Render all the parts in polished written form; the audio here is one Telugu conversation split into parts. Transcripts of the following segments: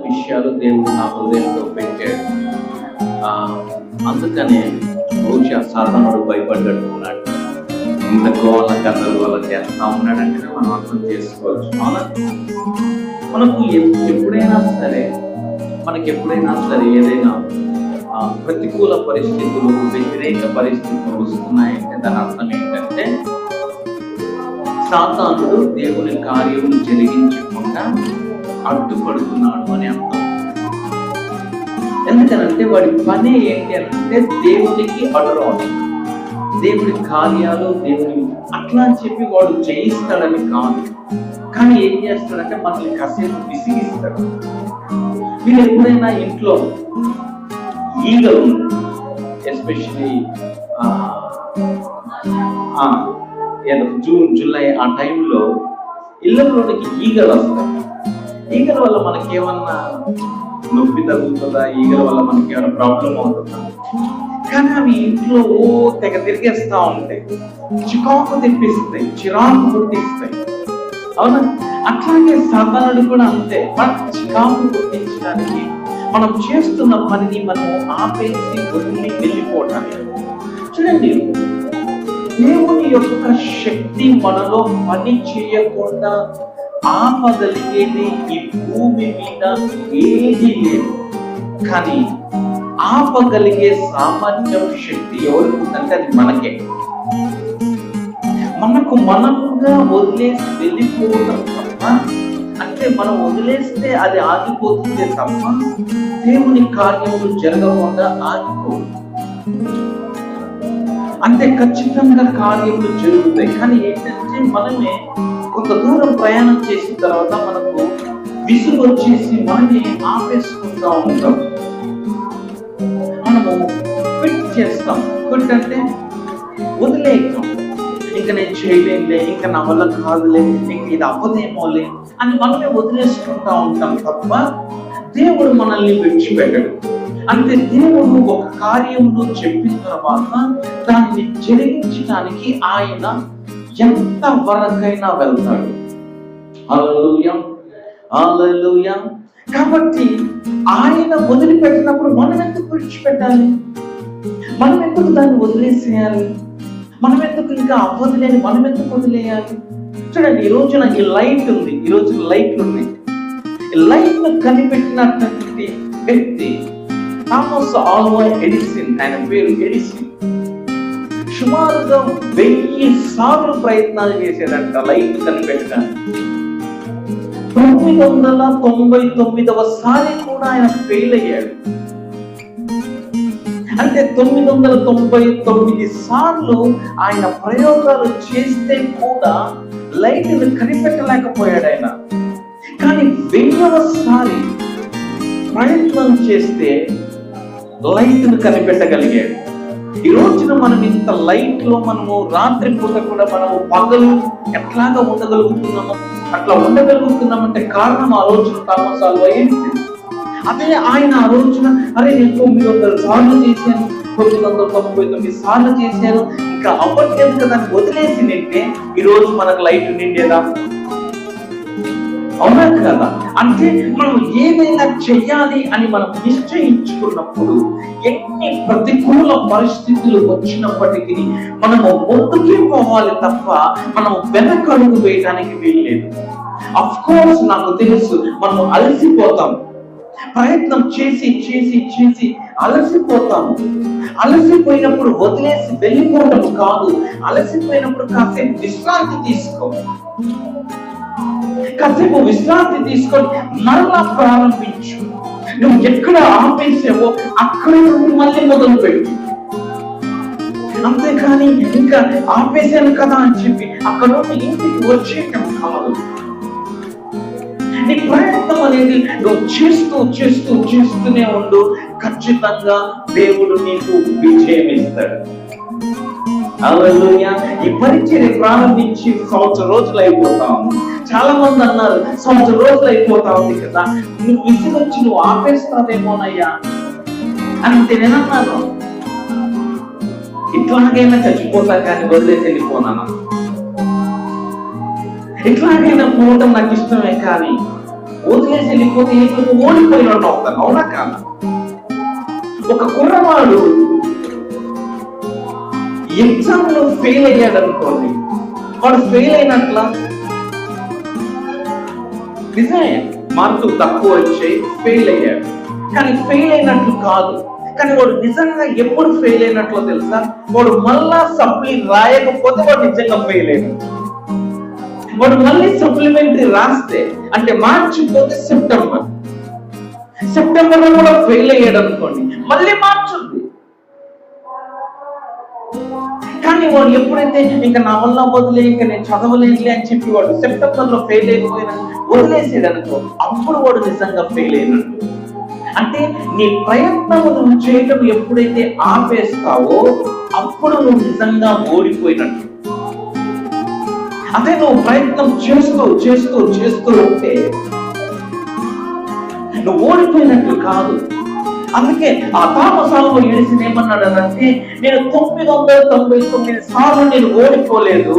విషయాలు దేవుడు నా హృదయంలో పెట్టాడు. అందుకనే బహుశా సాతానుడు భయపడ్డాడు. ఇంత గోల గందరగోళం చేస్తా ఉన్నాడంటే మనం అర్థం చేసుకోవచ్చు. అవునా? మనకి ఎప్పుడైనా సరే ఏదైనా ప్రతికూల పరిస్థితులు, వ్యతిరేక పరిస్థితులు వస్తున్నాయంటే దాని అర్థం ఏంటంటే సాతానుడు దేవుని కార్యం జరిగించకుండా అడ్డుపడుతున్నాడు అని అర్థం. ఎందుకనంటే వాడి పని ఏంటి అంటే దేవునికి అడ్డురావడం, దేవుడి కార్యాలు, దేవుని అట్లా అని చెప్పి వాడు జయిస్తాడని కాదు. కానీ ఏం చేస్తాడంటే మనల్ని కాసేపు విసిగిస్తాడు. మీరు ఎప్పుడైనా ఇంట్లో ఈగలు, ఎస్పెషలీ జూన్, జూలై ఆ టైంలో ఇళ్ళలోనికి ఈగలు వస్తాయి. ఈగల వల్ల మనకేమన్నా నొప్పి తగ్గుతుందా? ఈగల వల్ల మనకి ఏమైనా ప్రాబ్లం అవుతుందా? కానీ అవి ఇంట్లో తెగ తిరిగేస్తా ఉంటాయి, చికాకు తెప్పిస్తాయి, చిరాకు పుట్టిస్తాయి. అవునా? అట్లాగే సాతానుడు కూడా అంతే. మన చికాకు పుట్టించడానికి, మనం చేస్తున్న పనిని మనం ఆపేసి వదిలి వెళ్ళిపోవటానికి. చూడండి, దేవుని యొక్క శక్తి మనలో పని చేయకుండా ఆపగలిగేది ఈ భూమి మీద ఏది లేదు. కానీ ఆపగలిగే సామర్థ్యం, శక్తి ఎవరికి ఉందంటే అది మనకే. మనముగా వదిలేసి వెళ్ళిపోవడం తప్ప, అంటే మనం వదిలేస్తే అది ఆగిపోతుంది తప్ప దేవుని కార్యములు జరగకుండా ఆగిపోవు. అంటే ఖచ్చితంగా కార్యములు జరుగుతాయి. కానీ ఏంటంటే మనమే కొంత దూరం ప్రయాణం చేసిన తర్వాత మనకు విసుగు వచ్చేసి మనమే ఆపేసుకుంటా ఉంటాం. మనము క్విట్ చేస్తాం. క్విట్ అంటే వదిలేస్తాం. ఇంకా నేను చేయలేనులే, ఇంకా నా వల్ల కాదులే, ఇంక ఇది అవ్వదేమోలే అని మనమే వదిలేసుకుంటా ఉంటాం తప్ప దేవుడు మనల్ని విడిచిపెట్టడు. అంటే దేవుడు ఒక కార్యమును చెప్పిన తర్వాత దాన్ని జరిగించడానికి ఆయన ఎంత వరకైనా వెళ్తాడు. హల్లెలూయా, హల్లెలూయా. కాబట్టి ఆయన వదిలిపెట్టినప్పుడు మనం ఎందుకు విడిచిపెట్టాలి? మనం ఎందుకు దాన్ని వదిలేసేయాలి? మనం ఎందుకు ఇంకా అవ్వదులేని మనం ఎందుకు వదిలేయాలి? చూడండి, ఈ రోజున ఈ లైట్ ఉంది, ఈ రోజు లైట్లు ఉన్నాయి. ఈ లైట్ ను కనిపెట్టినటువంటి వ్యక్తి థామస్ ఆల్వా ఎడిసన్. ఆయన పేరు ఎడిసన్. సుమారుగా 1000 సార్లు ప్రయత్నాలు చేశాడంట లైట్ కనిపెట్టడానికి. 999వ సారి కూడా ఆయన ఫెయిల్ అయ్యాడు. అంటే 999 సార్లు ఆయన ప్రయోగాలు చేస్తే కూడా లైట్ ని కనిపెట్టలేకపోయాడు ఆయన. కానీ 1000వ సారి ప్రయత్నం చేస్తే లైట్ ని కనిపెట్టగలిగాడు. ఈ రోజున మనం ఇంత లైట్ లో మనము రాత్రి పూట కూడా మనము పగలు ఎట్లాగా ఉండగలుగుతున్నామో అట్లా ఉండగలుగుతున్నామంటే కారణం ఆ రోజున థామస్ ఆల్వా ఎడిసన్. అదే ఆయన ఆ రోజున నేను 900 సార్లు చేశాను, 999 సార్లు చేశాను, ఇంకా అవ్వట్లేదు కదా అని వదిలేసి నింటే ఈ రోజు మనకు లైట్ నిండేదా? అవునా కదా? అంటే మనం ఏదైనా చెయ్యాలి అని మనం నిశ్చయించుకున్నప్పుడు ఎన్ని ప్రతికూల పరిస్థితులు వచ్చినప్పటికీ మనము ముందుకే పోవాలి తప్ప మనం వెనకడుగు వేయడానికి వీల్లేదు. అఫ్ కోర్స్ నాకు తెలుసు మనం అలసిపోతాం, ప్రయత్నం చేసి చేసి చేసి అలసిపోతాము. అలసిపోయినప్పుడు వదిలేసి వెళ్ళిపోవడం కాదు, అలసిపోయినప్పుడు కాసేపు విశ్రాంతి తీసుకో, కాసేపు విశ్రాంతి తీసుకొని మరలా ప్రారంభించు. నువ్వు ఎక్కడ ఆపేసావో అక్కడే నుండి మళ్ళీ మొదలు పెట్టు. అంతేకాని ఇంకా ఆపేసాను కదా అని చెప్పి అక్కడ నుండి ఇంటికి వచ్చేయటం కాదు. నీ ప్రయత్నం అనేది నువ్వు చేస్తూనే ఉండు. ఖచ్చితంగా దేవుడు నీకు విజయం ఇస్తాడు. హల్లెలూయా. ఈ పరిచర్య ప్రారంభించి సంవత్సరం రోజులు అయిపోతా ఉంది. చాలా మంది అన్నారు, సంవత్సరం రోజులు అయిపోతా ఉంది కదా, నువ్వు విసిగొచ్చి నువ్వు ఆపేస్తావేమోనయ్యా అంటే నేనన్నాను, ఇట్లాగైనా చచ్చిపోతా కానీ వదిలేసి వెళ్ళిపోనాను. ఎట్లాగైనా పోవటం నాకు ఇష్టమే కానీ వదిలేసి వెళ్ళిపోతే నువ్వు ఓడిపోయినట్టు అవుతాను. అవునా కాదా? ఒక కుర్రవాడు ఎగ్జామ్ లో ఫెయిల్ అయ్యాడు అనుకోండి, వాడు ఫెయిల్ అయినట్ల నిజమే, మార్కులు తక్కువ వచ్చాయి, ఫెయిల్ అయ్యాడు. కానీ ఫెయిల్ అయినట్లు కాదు. కానీ వాడు నిజంగా ఎప్పుడు ఫెయిల్ అయినట్లు తెలుసా? వాడు మళ్ళా సప్లీ రాయకపోతే వాడు నిజంగా ఫెయిల్ అయినట్టు. వాడు మళ్ళీ సప్లిమెంటరీ రాస్తే అంటే మార్చి పోతే సెప్టెంబర్ లో కూడా ఫెయిల్ అయ్యాడు అనుకోండి, మళ్ళీ మార్చి ఉంది. కానీ వాడు ఎప్పుడైతే ఇంకా నా వల్ల వదిలే, ఇంకా నేను చదవలేదులే అని చెప్పి వాడు సెప్టెంబర్ లో ఫెయిల్ అయిపోయినా వదిలేసాడు అనుకో, అప్పుడు వాడు నిజంగా ఫెయిల్ అయినట్టు. అంటే నీ ప్రయత్నము నువ్వు చేయడం ఎప్పుడైతే ఆపేస్తావో అప్పుడు నువ్వు నిజంగా ఓడిపోయినట్టు. అదే నువ్వు ప్రయత్నం చేస్తూ చేస్తూ చేస్తూ ఉంటే నువ్వు ఓడిపోయినట్లు కాదు. అందుకే ఆ తామసాలను ఏడిసి ఏమన్నాడు అంటే, నేను 999 సార్లు నేను ఓడిపోలేదు,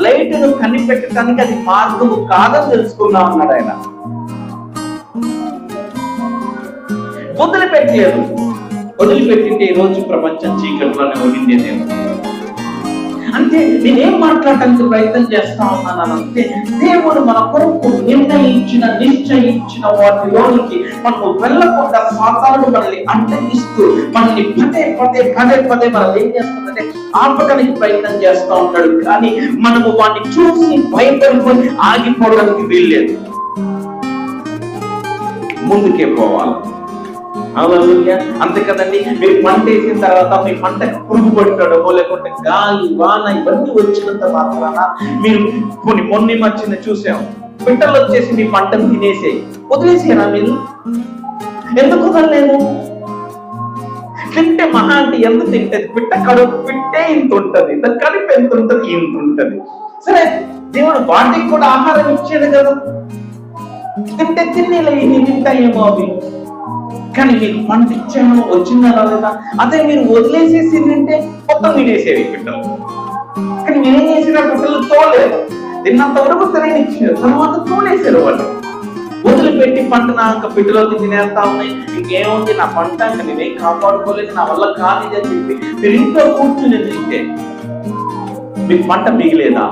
లైట్ను కనిపెట్టడానికి అది మార్గము కాదని తెలుసుకున్నా అన్నాడు ఆయన. వదిలిపెట్టలేదు. వదిలిపెట్టింటే ఈ రోజు ప్రపంచం చీకట్లోనే ఉండిందేమో. అంటే నేనేం మాట్లాడటానికి ప్రయత్నం చేస్తా ఉన్నానంటే, దేవుడు మన కొరకు నిశ్చయించిన వాటిలోనికి మనము వెళ్ళకుండా సాతానుడు మనల్ని అడ్డగిస్తూ మనల్ని పదే మనల్ని ఏం చేస్తుందంటే ఆపడానికి ప్రయత్నం చేస్తూ ఉంటాడు. కానీ మనము వాడిని చూసి భయపడిపోయి ఆగిపోవడానికి వీల్లేదు, ముందుకే పోవాలి. హల్లెలూయా. అంతే కదండి, మీరు పంట వేసిన తర్వాత మీ పంటకు పురుగు పట్టాడో లేకుంటే గాలి వాన ఇవన్నీ వచ్చినంత మాత్రాన మీరు మొన్న మధ్యన చూసాం, పిట్టలు వచ్చేసి మీ పంటను తినేసేయి, వదిలేసేనా మీరు? ఎందుకు వదలలేదు? తింటే మహా అంటే ఎంత తింటది? పిట్ట కడుపు పిట్టే ఇంత ఉంటది, దాని కడుపు ఎంత ఉంటది? ఇంత ఉంటది. సరే, దేవుడు వాటికి కూడా ఆహారం ఇచ్చేది కదా, తింటే తింటాయేమో అవి. కానీ మీకు పంట ఇచ్చాను, వచ్చిందా లేదా? అదే మీరు వదిలేసేసి తింటే మొత్తం తినేసేవి పిట్టలు. కానీ నేనేం చేసిన పిట్టలు తోలేదు, తిన్నంత వరకు తినేసారు, తర్వాత తోలేసారు వాళ్ళు. వదిలిపెట్టి పంట నాక పిట్టలోకి తినేస్తా ఉన్నాయి, ఇంకేముంది నా పంట, ఇంకా నేనేం కాపాడుకోలేదు, నా వల్ల కాదు అని చెప్పి మీరు ఇంట్లో కూర్చుని తింటే మీకు పంట మిగిలేదా?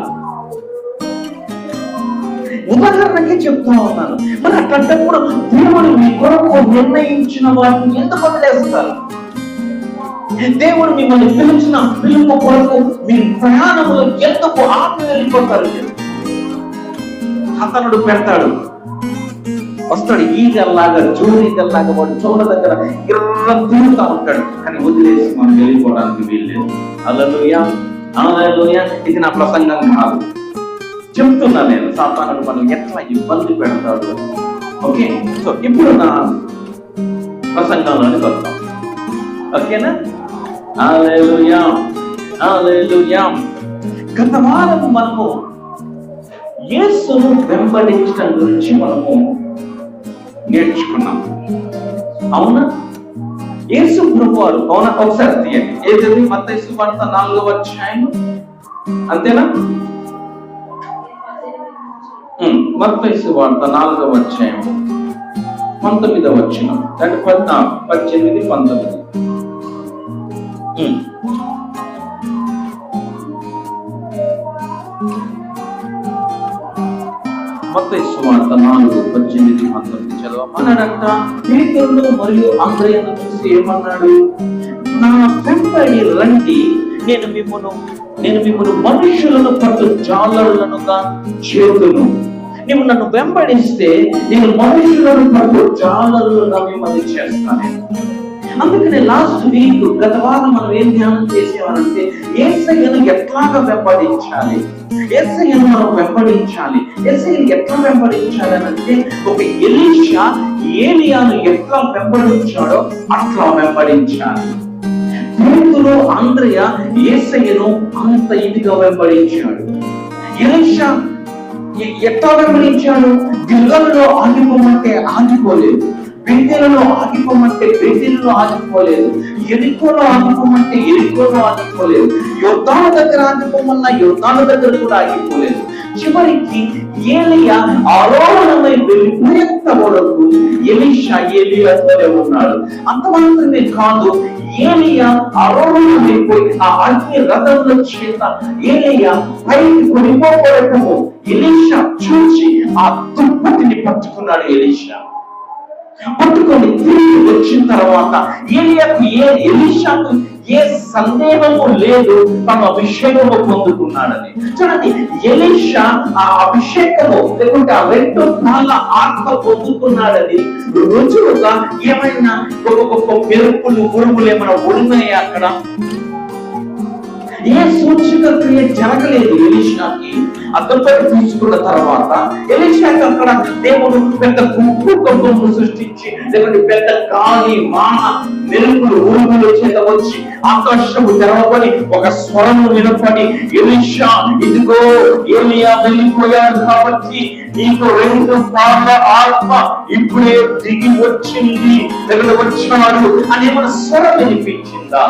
ఉదాహరణకే చెప్తా ఉన్నాను. మరి అట్లాంటప్పుడు దేవుడు మీ కొరకు నిర్ణయించిన వాటిని ఎందుకు వదిలేస్తారు? దేవుడు మిమ్మల్ని పిలిచిన పిలుపు కొరకు మీ ప్రయాణంలో ఎందుకు ఆపి వెళ్ళిపోతారు? అతనుడు పెడతాడు, వస్తాడు ఈగల్లాగా, జోరీగల్లాగా వాడు చోట దగ్గర గిర్రం తిరుగుతా ఉంటాడు. కానీ వదిలేసి మనం వెళ్ళిపోవడానికి వీల్లేదు. హల్లెలూయా, హల్లెలూయా. ఇది నా ప్రసంగం కాదు, చెప్తున్నా నేను. సాతానుడు మనం ఎట్లా ఇబ్బంది పెడతాడు. ఓకే, సో ఇప్పుడు నా ప్రసంగంలోని వస్తాం. ఓకేనా? హల్లెలూయా, హల్లెలూయా. గత వారం మనము యేసును వెంబడించడం గురించి మనము నేర్చుకున్నాం. అవునా? యేసు ప్రభువారు, అవునా? ఒకసారి తీయండి. ఏది? మత్తయి సువార్త 4వ అధ్యాయం, అంతేనా? మత్తయి సువార్త 4వ అధ్యాయం 19వ వచనం, అంటే 18, 19. మత్తయి సువార్త 4:18, 19 చదవమన్నాడంట. పేతురును మరియు అంద్రయ్యను చూసి ఏమన్నాడు? నా వెంబడి రండి, నేను మిమ్మల్ని మనుషులను పట్టు జాలరులనుగా చేతును. నువ్వు నన్ను వెంబడిస్తే నేను మనుషులను పట్టు జాలరులుగా మిమ్మల్ని చేస్తాను. అందుకని లాస్ట్ వీక్ గత వారం మనం ఏం ధ్యానం చేసేవారంటే యేసయ్యను ఎట్లాగా వెంబడించాలి, యేసయ్యను మనం వెంబడించాలి. యేసయ్యను ఎట్లా వెంబడించాలి అంటే ఒక ఎలీషా ఏలియాను ఎట్లా వెంబడించాడో అట్లా వెంబడించాలి. పేతురు అంద్రయ యేసయ్యను అంత ఇదిగా వెంబడించాడు. ఎలీషా ఎట్లా వెంబడించాడు? గిల్గాలులో ఆగిపోమంటే ఆగిపోలేదు, బేతేలులో ఆగిపోమంటే బేతేలులో ఆగిపోలేదు, యెరికోలో ఆగిపోమంటే యెరికోలో ఆగిపోలేదు, యోర్దాను దగ్గర ఆగిపోమన్నా యోర్దాను దగ్గర కూడా ఆగిపోలేదు. చివరికి ఏలియా ఆరోహణమై వెళ్ళిపోయేంత వరకు ఎలీషా ఏలియాతోనే ఉన్నాడు. అంత మాత్రమే కాదు, ఏలియా ఆరోహణమైపోయి ఆ అగ్ని రథంలో చేత ఏలియా పైకి కొనిపోబడటము ఎలీషా చూసి ఆ దుప్పటిని పట్టుకున్నాడు. ఎలీషా పట్టుకొని తిరిగి వచ్చిన తర్వాత ఎలీషాకు ఏ సందేహము లేదు, తన అభిషేకము పొందుకున్నాడని. చూడండి, ఎలీషా ఆ అభిషేకము లేకుంటే ఆ 2 కాళ్ళ ఆత్మ పొందుకున్నాడని రుజువుగా ఏమైనా గొప్ప మెరుపులు గురువులు ఏమైనా ఉన్నాయా? అక్కడ ఏ సూచక క్రియ జరగలేదు. ఎలీషాకి అద్దపడి తీసుకున్న తర్వాత ఎలీషాకి అక్కడ దేవుడు పెద్ద భూకంపము సృష్టించి, లేకపోతే పెద్ద గాలి వాన మెరుపులు ఉరుముల చేత వచ్చి ఆకాశము తెరవబడి ఒక స్వరము వినపడి, ఎలీషా ఇదిగో ఏలియా వెళ్ళిపోయాడు కాబట్టి నీకు 2 కాళ్ళ ఆత్మ ఇప్పుడే దిగి వచ్చింది, లేకపోతే వచ్చాడు అని మన స్వరం వినిపించిందా?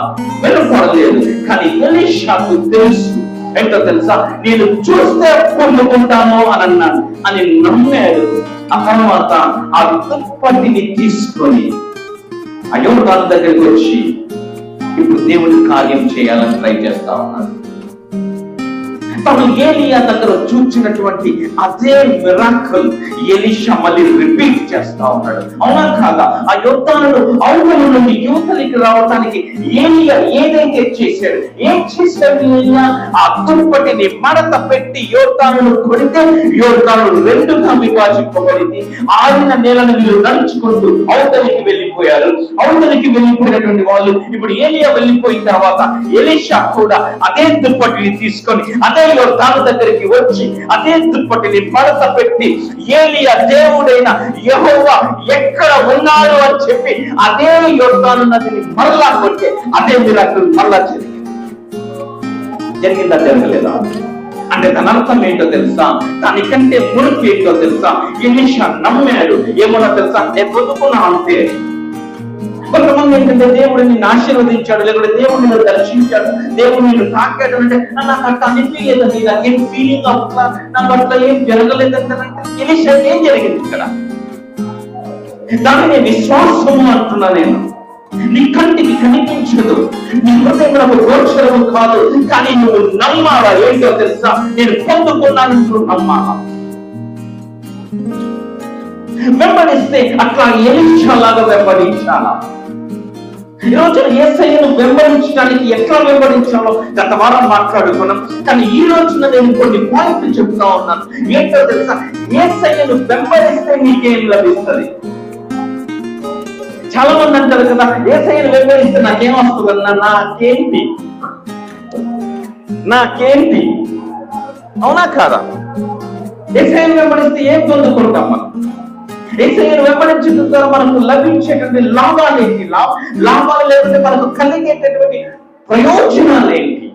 వినపడలేదు. కానీ ఎలీషాకు తెలుసు, ఏంటో తెలుసా, నేను చూస్తే పొందుకుంటాను అని అన్నాడు అని నమ్మాడు. ఆ తర్వాత ఆ దుప్పటిని తీసుకొని ఆ యోర్దాను దగ్గరికి వచ్చి ఇప్పుడు దేవుని కార్యం చేయాలని ట్రై చేస్తా ఉన్నాడు. తను ఏలియా దగ్గర చూచినటువంటి అదే మిరాకిల్ ఎలీషా మళ్ళీ రిపీట్ చేస్తా ఉన్నాడు. అవునా కాదా? ఆ యోర్దానును అవతల నుండి యువతలికి రావడానికి ఏలియా ఏదైతే చేశాడు, ఏం చేశాడు ఏలియా? ఆ దుప్పటిని మడత పెట్టి యోర్దానును కొడితే యోర్దాను 2గా విభజింపబడింది. ఆరిన నేలను వీళ్ళు నడుచుకుంటూ అవతలికి వెళ్ళిపోయారు. అవతలికి వెళ్ళిపోయినటువంటి వాళ్ళు ఇప్పుడు ఏలియా వెళ్ళిపోయిన తర్వాత ఎలీషా కూడా అదే దుప్పటిని తీసుకొని అదే యోర్దాను దగ్గరికి వచ్చి అదే దుప్పటిని మడత పెట్టి ఏలియా దేవుడైన యెహోవా ఎక్కడ ఉన్నాడు అని చెప్పి అదే యోర్దాను నదిని మరలా కొట్టే అదే మిరాకిల్ మరలా జరిగిందా? జరగలేదా? అంటే దాని అర్థం ఏంటో తెలుసా? దానికంటే మునుపు ఏంటో తెలుసా? ఎలీషా నమ్మాడు. ఏమన్నా తెలుసా? నేను పొందుకున్నా అంతే. కొంతమంది ఏంటంటే దేవుడు నిన్ను ఆశీర్వదించాడు, లేకపోతే దేవుడు నిన్ను దర్శించాడు, దేవుడు నిన్ను తాకాడు అంటే నాకు అట్లా అనిపించలేదండి, నాకేం ఫీలింగ్ అవుతుందా, నాకు అట్లా ఏం జరగలేదంటే ఎలీషా ఏం జరిగింది ఇక్కడ? దాన్ని విశ్వాసము అంటున్నా నేను. నీ కంటికి కనిపించదు, నీ హృదయంలో గోచరము కాదు, కానీ నువ్వు నమ్మాలా? ఏంటో తెలుసా? నేను పొందుకున్నాను, నువ్వు నమ్మాలా? వెంబడిస్తే అట్లా ఎలీషా లాగా వెంబడించాలా? ఈరోజు యేసయ్యను వెంబడించడానికి ఎట్లా వెంబడించాలో గత వారం మాట్లాడుకున్నాం. కానీ ఈ రోజున నేను కొన్ని పాయింట్లు చెప్తా ఉన్నాను. ఏంటో తెలుసా? యేసయ్యను వెంబడిస్తే నీకేం లభిస్తుంది? చాలా మంది అంటారు కదా, యేసయ్యను వెంబడిస్తే నాకేం వస్తుందన్నా, నాకేంటి? అవునా కాదా? యేసయ్యను వెంబడిస్తే ఏం పొందుకుంటాం మనం? యేసయ్యను వెంబడించడం ద్వారా మనకు లభించేటువంటి లాభాలు ఏంటి? లాభాలు లేకపోతే మనకు కలిగేటటువంటి ప్రయోజనాలు ఏంటి?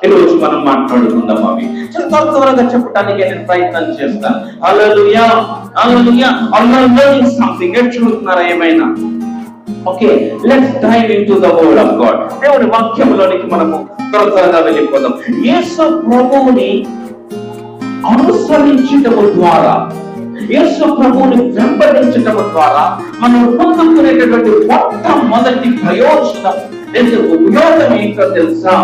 ఈరోజు మనం మాట్లాడుకుందాం. అవి చాలా త్వరగా చెప్పడానికి నేను ప్రయత్నం చేస్తాను. హల్లెలూయా, హల్లెలూయా. Learning something. నేర్చుకుంటున్నారా ఏమైనా? Okay, let's dive into the word of God. దేవుని వాక్యంలోనికి మనము త్వరగా వెళ్ళిపోదాం. యేసు ప్రభువుని అనుసరించడం ద్వారా, యేసు ప్రభువుని వెంబడించడం ద్వారా మనం పొందుకునేటటువంటి మొట్టమొదటి ప్రయోజనం, ఉపయోగం ఏంటో తెలుసా?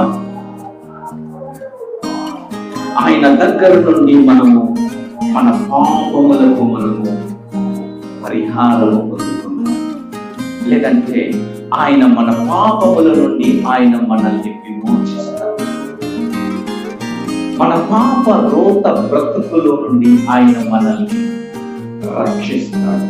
ఆయన దగ్గర నుండి మనము మన పాపములకు మనము పరిహారం పొందుకున్నాం. లేదంటే ఆయన మన పాపముల నుండి ఆయన మనల్ని విమోచిస్తారు. మన పాప రోత బ్రతుకుల నుండి ఆయన మనల్ని రక్షిస్తాడు.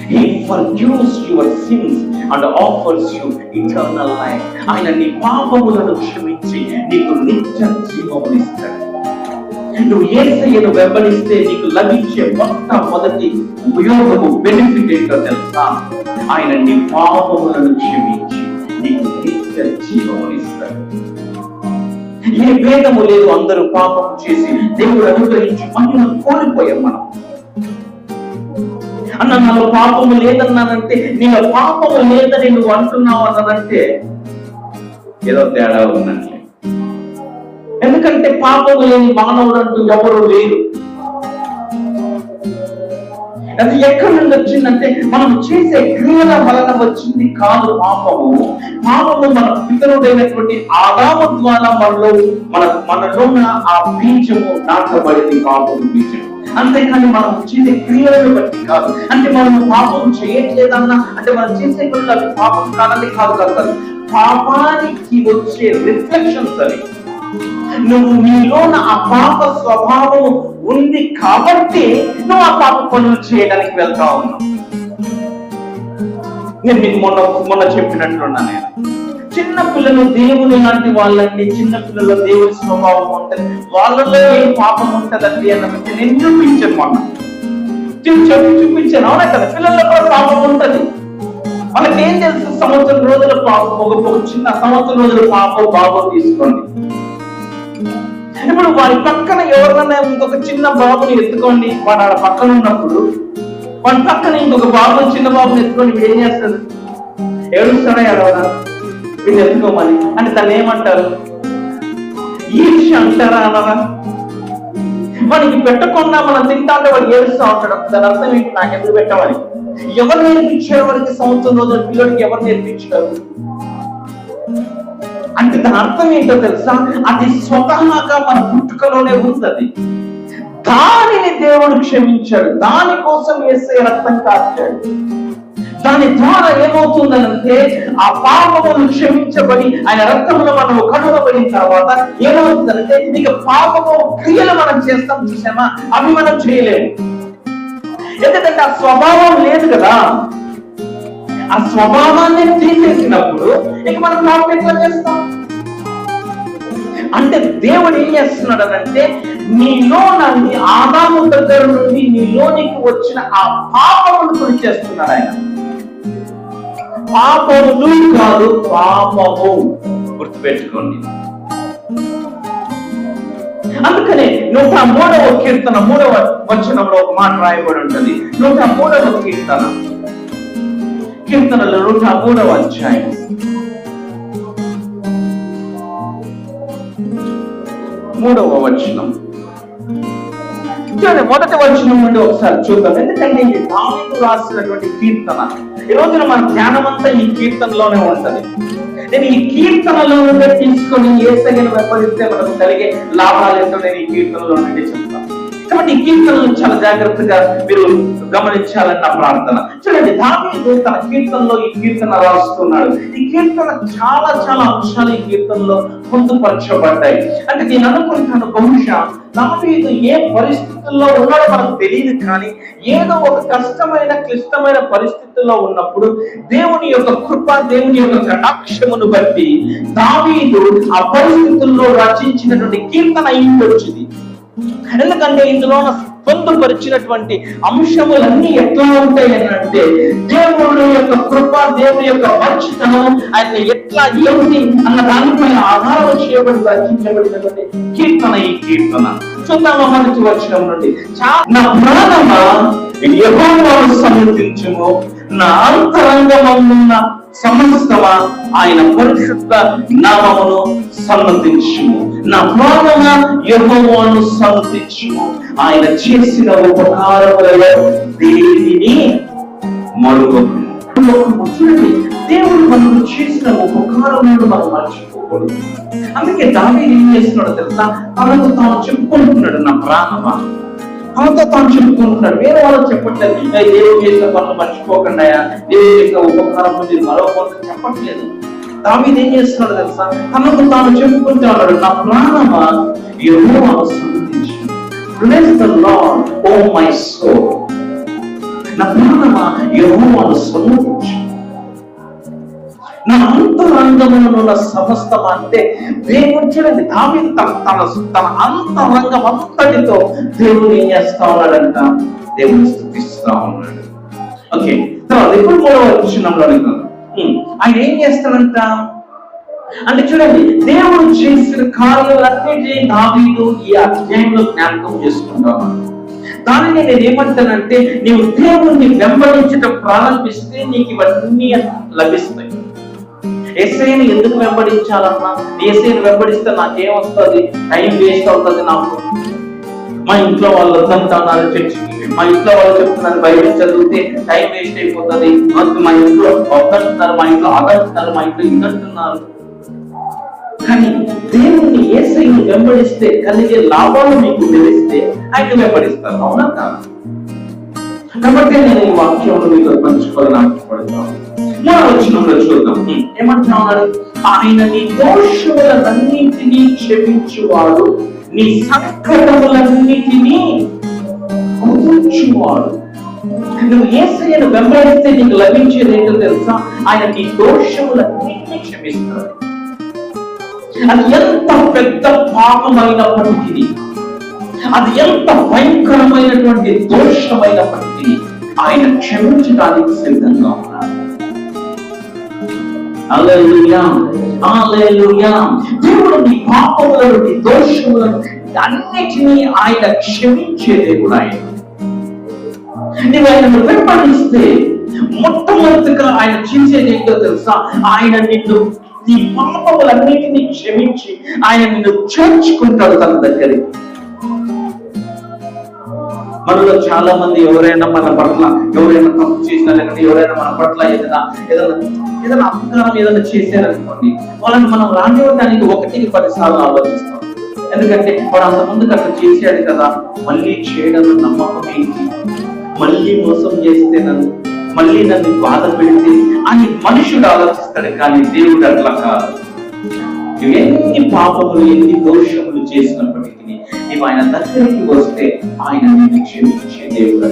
He forgives your sins and offers you eternal life. ఆయన నీ పాపములను క్షమించి నీకు నిత్య జీవమును ఇస్తాడు. నువ్వు యేసయ్యను వెంబడిస్తే నీకు లభించే మొట్టమొదటి ఉపయోగము, బెనిఫిట్ ఏంటో తెలుసా? ఆయన నీ పాపములను క్షమించి నీకు నిత్య జీవమును ఇస్తాడు. ఏ భేదము లేదు, అందరూ పాపం చేసి దేవుడు అనుగ్రహించి మహిమను కోల్పోయాం మనం. అన్న నాలో పాపము లేదన్నానంటే, నీలో పాపము లేదని నువ్వు అంటున్నావు అన్నానంటే ఏదో తేడా ఉందండి. ఎందుకంటే పాపము లేని మానవుడు అంటూ ఎవరు లేరు. అది ఎక్కడి నుండి వచ్చిందంటే మనం చేసే క్రియల వలన వచ్చింది కాదు పాపము. పాపము మన పితరుడైనటువంటి ఆదాము ద్వారా మనలో ఆ బీజము నాటబడింది, పాపము బీజం. అంతేకాని మనం చేసే క్రియలను బట్టి కాదు. అంటే మనం పాపం చేయట్లేదన్నా అంటే మనం చేసే క్రియలు అవి పాపం కాదని కాదు. పాపానికి వచ్చే రిఫ్లెక్షన్స్ అవి. నువ్వు నీలోన ఆ పాప స్వభావం ఉంది కాబట్టి నువ్వు ఆ పాప పనులు చేయడానికి వెళ్తా ఉన్నావు. నేను మీకు మొన్న చెప్పినట్లున్నా, నేను చిన్న పిల్లలు దేవుని లాంటి వాళ్ళండి. చిన్న పిల్లలు దేవుని స్వభావం ఉంటుంది, వాళ్ళలో ఏం పాపం ఉంటదండి అన్నది నేను చూపించాను. మొన్న చూపించాను, అవునా కదా? పిల్లల్లో కూడా పాపం ఉంటది. వాళ్ళకి ఏం తెలుసు? సంవత్సరం రోజుల పాపం, ఒక చిన్న సంవత్సరం రోజుల పాపం బాబు తీసుకోండి. ఇప్పుడు వారి పక్కన ఎవరినైనా ఇంకొక చిన్న బాబుని ఎత్తుకోండి, వాడు ఆడ పక్కన ఉన్నప్పుడు వాడి పక్కన ఇంకొక బాబు, చిన్న బాబుని ఎత్తుకొని వీడు ఏం చేస్తాడు? ఏడుస్తాడా? ఎడవడా? వీళ్ళు ఎత్తుకోమని అంటే దాన్ని ఏమంటారు? ఈర్ష్య అంటారా అనరా? మనకి పెట్టకుండా మనం తింటా ఉంటే వాడు ఏడుస్తూ ఉంటాడు. దాని అర్థం ఏంటి? నాకు ఎందుకు పెట్టమని. ఎవరు నేర్పించారు వారికి? సంవత్సరం రోజుల పిల్లడికి ఎవరు నేర్పించారు? అంటే దాని అర్థం ఏంటో తెలుసా? అది స్వతహాగా మన పుట్టుకలోనే ఉంది. దానిని దేవుడు క్షమించాడు, దానికోసం యేసయ్య రక్తం కార్చాడు. దాని ద్వారా ఏమవుతుందనంటే ఆ పాపములు క్షమించబడి ఆయన రక్తంలో మనం కడుగబడిన తర్వాత ఏమవుతుందంటే ఇక పాపము క్రియలు మనం చేస్తాం, చూసామా? అవి మనం చేయలేము. ఎందుకంటే ఆ స్వభావం లేదు కదా. ఆ స్వభావాన్ని తీసేసినప్పుడు ఇక మనం పాపం ఎట్లా చేస్తాం? అంటే దేవుడు ఏం చేస్తున్నాడు అంటే నీలో నీ ఆదాము దగ్గర నుండి నీలోనికి వచ్చిన ఆ పాపమును తుడిచేస్తున్నాడు ఆయన. పాపములు కాదు, పాపము. గుర్తుపెట్టుకోండి. అందుకనే 103వ కీర్తన 3వ వచనంలో ఒక మాట రాయబడి ఉంటుంది. 103వ కీర్తనలో 103వ అధ్యాయం 3వ వచనం చూడండి. మొదటి వచనం నుండి ఒకసారి చూద్దాం. ఎందుకంటే ఇది దావీదు రాసినటువంటి కీర్తన. ఈ రోజున మన ధ్యానం అంతా ఈ కీర్తనలోనే ఉంటది. నేను ఈ కీర్తనలో నుండి తీసుకొని యేసయ్యను వెంబడిస్తే మనకు కలిగే లాభాలు ఏంటో నేను ఈ కీర్తనలో నుండి చెప్తాను. కాబట్టి ఈ కీర్తనలు చాలా జాగ్రత్తగా మీరు గమనించాలని నా ప్రార్థన. చూడండి, దావీదు తన కీర్తనలో ఈ కీర్తన రాస్తున్నాడు. ఈ కీర్తన చాలా చాలా అంశాలు ఈ కీర్తనలో పొందుపరచబడ్డాయి. అంటే నేను అనుకుంటాను, బహుశా దావీదు ఏ పరిస్థితుల్లో ఉన్నాడో మనకు తెలియదు, కానీ ఏదో ఒక కష్టమైన క్లిష్టమైన పరిస్థితుల్లో ఉన్నప్పుడు దేవుని యొక్క కృప, దేవుని యొక్క కటాక్షమును బట్టి దావీదు ఆ పరిస్థితుల్లో రచించినటువంటి కీర్తన అయింది వచ్చింది. ఎందుకంటే ఇందులో పొందుపరిచినటువంటి అంశములన్నీ ఎట్లా ఉంటాయి అంటే దేవుడు యొక్క కృప, దేవుని యొక్క మంచితనం, ఆయన ఎట్లా ఏమిటి అన్న దానిపైన ఆధారం చేయబడి రచించబడినటువంటి కీర్తన ఈ కీర్తన. చూద్దామా మొదటి వచనం నుండి. నా ప్రాణమా యెహోవాను సన్నుతించుము, నా అంతరంగమున్న సమస్తమా ఆయన పరిశుద్ధ నామమును సన్నతించుము. నా ప్రాణమా యెహోవాను సన్నతించుము, ఆయన చేసిన ఉపకారములలో దేనిని మరువకు. దేవుడు మనం చేసిన ఉపకారములను మనం మర్చిపోకూడదు. అందుకే దావీదు ఏం చేస్తున్నాడో తెలుసా? తనకు తాను చెప్పుకుంటున్నాడు, నా ప్రాణమా. తనతో తాను చెప్పుకుంటున్నాడు, వేరే వాళ్ళు చెప్పట్లేదు. దేవుడు చేసిన పనులు మర్చిపోకుండా, దేవుడు చేసిన ఉపకారం మీరు మరొకటి చెప్పట్లేదు. దావీదు ఏం చేస్తున్నాడు తెలుసా? తనకు తాను చెప్పుకుంటూ ఉన్నాడు, నా ప్రాణమా యెహోవాను సన్నుతించు. Bless the Lord, O my soul. నా ప్రాణమా యెహోవాను సన్నుతించు. నా అంతరంగమున సమస్తం అంటే దేవుడు చూడండి, దావీదు తన అంతరంగం అంతటితో దేవుడు ఏం చేస్తా ఉన్నాడంట, దేవుని స్తుతిస్తా ఉన్నాడు. ఓకే, తర్వాత ఇప్పుడు 3వ వచనంలో ఆయన ఏం చేస్తాడంట అంటే చూడండి, దేవుడు చేసిన కార్యాలన్నిటినీ దావీదు ఈ అధ్యాయంలో జ్ఞాపకం చేసుకుంటాను. దానిని నేను ఏమంటానంటే, నీవు దేవుణ్ణి వెంబడించడం ప్రారంభిస్తే నీకు ఇవన్నీ లభిస్తాయి. యేసయ్యను ఎందుకు వెంబడించాలన్నా, యేసయ్యను వెంబడిస్తే నాకేం వస్తుంది, టైం వేస్ట్ అవుతుంది నాకు. మా ఇంట్లో వాళ్ళు వద్దంటున్నారు చర్చికి, మా ఇంట్లో వాళ్ళు చెప్తున్నారు బైబిల్ చదివితే టైం వేస్ట్ అయిపోతుంది, మా ఇంట్లో వద్దంటున్నారు, మా ఇంట్లో అదంటున్నారు, మా ఇంట్లో ఇదంటున్నారు. కానీ దేవుణ్ణి యేసయ్యను వెంబడిస్తే కలిగే లాభాలు మీకు తెలిస్తే ఆయన వెంబడిస్తారు, అవునా కాదు? కాబట్టి నేను ఈ వాక్యంలో మీతో పంచుకోవాలని ఆశపడతాను. 3వ వచనంలో చూద్దాం, ఏమంటున్నాడు, ఆయన నీ దోషములన్నిటినీ క్షమించువాడు, నీ సంకటములన్నిటినీ కుదుర్చువాడు. నువ్వు యేసయ్యను వెంబడిస్తే నీకు లభించేది ఏంటో తెలుసా? ఆయన నీ దోషములన్నిటినీ క్షమిస్తాడు. అది ఎంత పెద్ద పాపమైనప్పటికీ, అది ఎంత భయంకరమైనటువంటి దోషమైనప్పటికీ ఆయన క్షమించడానికి సిద్ధంగా ఉన్నాడు. హల్లెలూయా, హల్లెలూయా. దేవుడు నీ పాపములను, నీ దోషములను అన్నిటినీ ఆయన క్షమించే దేవుడు. ఆయన నువ్వు ఆయనను వెంబడిస్తే మొట్టమొదటిగా ఆయన చేసేది ఏంటో తెలుసా? ఆయన నిన్ను, నీ పాపములన్నిటినీ క్షమించి ఆయన నిన్ను చేర్చుకుంటాడు తన దగ్గరికి. మనలో చాలా మంది ఎవరైనా మన పట్ల ఎవరైనా తప్పు చేసినా, లేకపోతే ఎవరైనా మన పట్ల ఏదైనా అపకారం ఏదైనా చేశారనుకోండి, వాళ్ళని మనం రానివ్వడానికి 1-10 సార్లు ఆలోచిస్తాం. ఎందుకంటే వాడు అంత ముందుకు అట్లా చేశాడు కదా, మళ్ళీ చేయడం నమ్మకం ఏంటి, మళ్ళీ మోసం చేస్తే మళ్ళీ నన్ను బాధ పెడితే అని మనుషుడు ఆలోచిస్తాడు. కానీ దేవుడు అట్లా కాదు. ఎన్ని పాపములు, ఎన్ని దోషములు చేసినప్పటికీ నీవు ఆయన దగ్గరికి వస్తే ఆయన నిన్ను క్షమించే దేవుడు.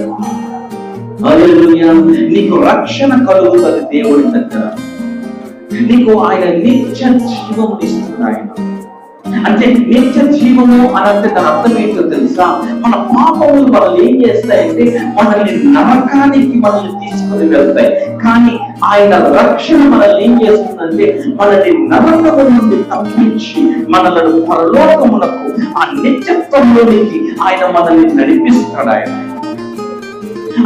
హల్లెలూయా. నీకు రక్షణ కలుగుతుంది దేవుడి దగ్గర. నీకు ఆయన నిత్య జీవము ఇస్తుంది. ఆయన అంటే నిత్య జీవము అనంటే దాని అర్థం ఏంటో తెలుసా? మన పాపములు మనల్ని ఏం చేస్తాయంటే మనల్ని నరకానికి మనల్ని తీసుకుని వెళ్తాయి. కానీ ఆయన రక్షణ మనల్ని ఏం చేస్తుందంటే మనల్ని నరకము నుండి తప్పించి మనలను పరలోకమునకు, ఆ నిత్యత్వంలోనికి ఆయన మనల్ని నడిపిస్తాడు. ఆయన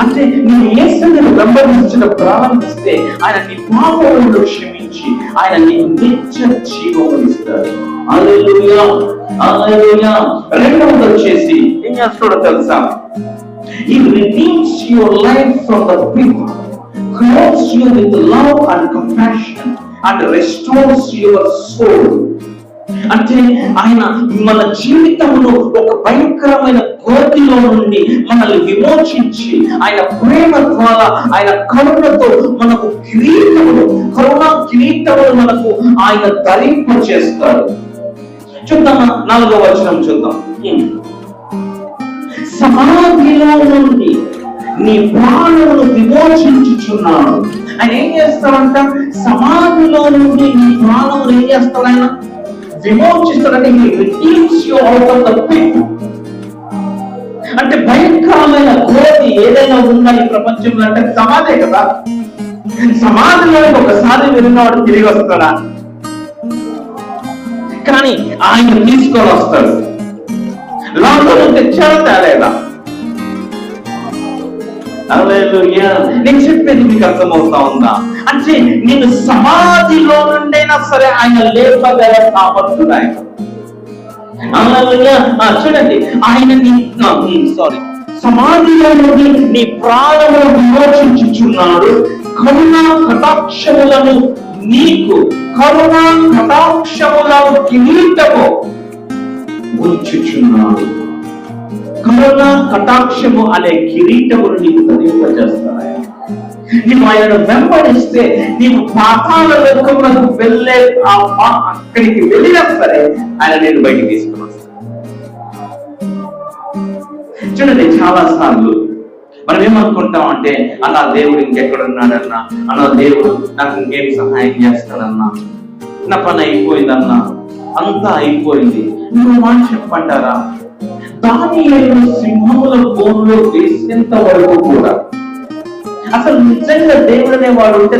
అంటే నువ్వు యేసుని వెంబడించడం ప్రారంభిస్తే ఆయన నీ పాపములను క్షమించి ఆయన నీ నిత్య జీవము ఇస్తాడు. హల్లెలూయా, హల్లెలూయా. రెండవది వచ్చేసి ఏం చేస్తాడో తెలుసా? He redeems your life from the pit, clothes you with love and compassion, and restores your soul. అంటే ఆయన మన జీవితంలో ఒక భయంకరమైన గోతిలో నుండి మనల్ని విమోచించి ఆయన ప్రేమ ద్వారా, ఆయన కరుణతో మనకు కరుణా కిరీటములు మనకు ఆయన ధరింప చేస్తాడు. చూద్దామా? 4వ వచనం చూద్దాం. సమాధిలో నుండి నీ ప్రాణమును విమోచించుచున్నాడు. ఆయన ఏం చేస్తాడంట? సమాధిలో నుండి నీ ప్రాణమును ఏం చేస్తాడు? ఆయన విమోచిస్తాడంటే he redeems you out of the pit. అంటే భయంకరమైన గోతి ఏదైనా ఉందా ఈ ప్రపంచంలో అంటే సమాధే కదా. సమాధిలో ఒకసారి వెళ్ళినవాడు తిరిగి వస్తాడా? కానీ ఆయన తీసుకొని వస్తాడు. లోపల తెచ్చాడు తేలేదా? హల్లెలూయా. నేను చెప్పేది మీకు అర్థమవుతా ఉందా? అంటే నేను సమాధిలో నుండైనా సరే ఆయన లేపగల సామర్థ్యుడు ఆయన. హల్లెలూయా. చూడండి, ఆయన సమాధిలో నుండి నీ ప్రాణమును విమోచించుచున్నాడు. కరుణా కటాక్షములను నీకు, కరుణా కటాక్షములను కిరీటము ఉంచుచున్నాడు. కరుణా కటాక్షము అనే కిరీటమును నీకు ధరింపజేస్తాడు. నీవు ఆయనను వెంబడిస్తే నీవు పాతాళ లోకములకు వెళ్ళే అక్కడికి వెళ్ళినా సరే ఆయన నేను బయటికి తీసుకుని వస్తాను. చూడండి, చాలా సార్లు మనం ఏమనుకుంటాం అంటే, అన్న దేవుడు ఇంకెక్కడున్నాడన్నా, అన్న దేవుడు నాకు ఇంకేం సహాయం చేస్తాడన్నా, నా పని అయిపోయిందన్నా, అంతా అయిపోయింది. నువ్వు మాట చెప్పంటారా, దానియేలు సింహముల బోనులో వేసేంత వరకు కూడా అసలు నిజంగా దేవుడు అనేవాడు ఉంటే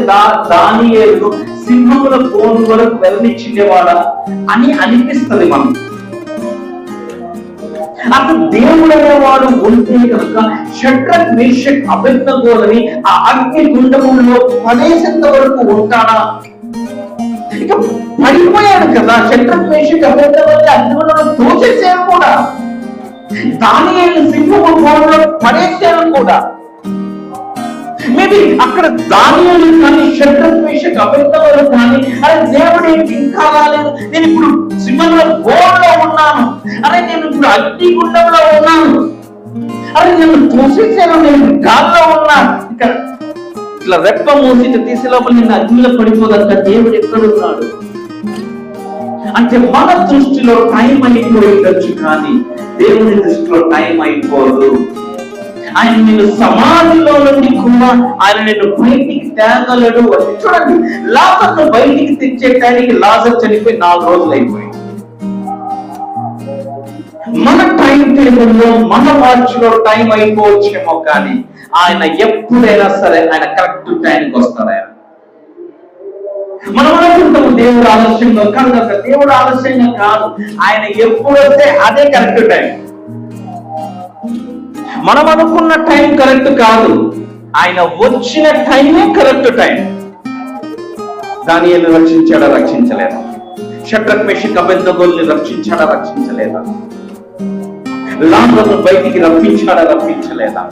దానియేలు సింహముల బోను వరకు వెళ్ళనిచ్చిండేవాడా అని అనిపిస్తుంది మనం. అసలు దేవుడు అనేవాడు ఉంటే కనుక షడ్రక్ మేషక్ అబేద్నెగోలని ఆ అగ్ని గుండములో పడేసేంత వరకు ఉంటాడా? ఇక పడిపోయాడు కదా, షడ్రక్ మేషక్ అబేద్నెగోలని అగ్నిగుండంలో తోసేసాడు కూడా, దానియేలు సింహము బోనులో పడేసాడు కూడా. మేబీ అక్కడ దానియేలు కానీ షడ్రక్ మేషక్ అబేద్నెగోలు కానీ, అరే దేవుడు ఇంకా రాలేదు, నేను ఇప్పుడు సింహముల బోనులో ఉన్నాను, అరే నేను ఇప్పుడు అగ్ని గుండంలో ఉన్నాను, అరే నేను తోసేసాను, నేను గాల్లో ఉన్నా, ఇక్కడ ఇట్లా రెప్ప మూసి తీసే లోపల నేను అగ్నిలో పడిపోదంట. దేవుడు ఎక్కడున్నాడు అంటే మన దృష్టిలో టైం అయిపోయిండొచ్చు, కానీ దేవుని దృష్టిలో టైం అయిపోదు. ఆయన నిన్ను సమాధిలో నుండి కూడా ఆయన నిన్ను బయటికి తేగలడు. చూడండి, లాజర్ను బయటికి తెచ్చేటానికి లాజర్ చనిపోయి 4 రోజులు అయిపోయింది. మన టైం టేబుల్లో మన వాచ్లో టైం అయిపోవచ్చేమో, కానీ ఆయన ఎప్పుడైనా సరే ఆయన కరెక్ట్ టైంకి వస్తాడు. ఆయన మనం అనుకుంటాము దేవుడు ఆలస్యంగా కాదు, దేవుడు ఆలస్యంగా కాదు, ఆయన ఎప్పుడు వస్తే అదే కరెక్ట్ టైం. మనం అనుకున్న టైం కరెక్ట్ కాదు, ఆయన వచ్చిన టైమే కరెక్ట్ టైం. దానియేలును రక్షించాడా? రక్షించలేదా? షడ్రక్ మేషక్ అబేద్నెగోల్ని రక్షించాడా? రక్షించలేదా? లాజరును బయటికి రప్పించాడా? రప్పించలేదా?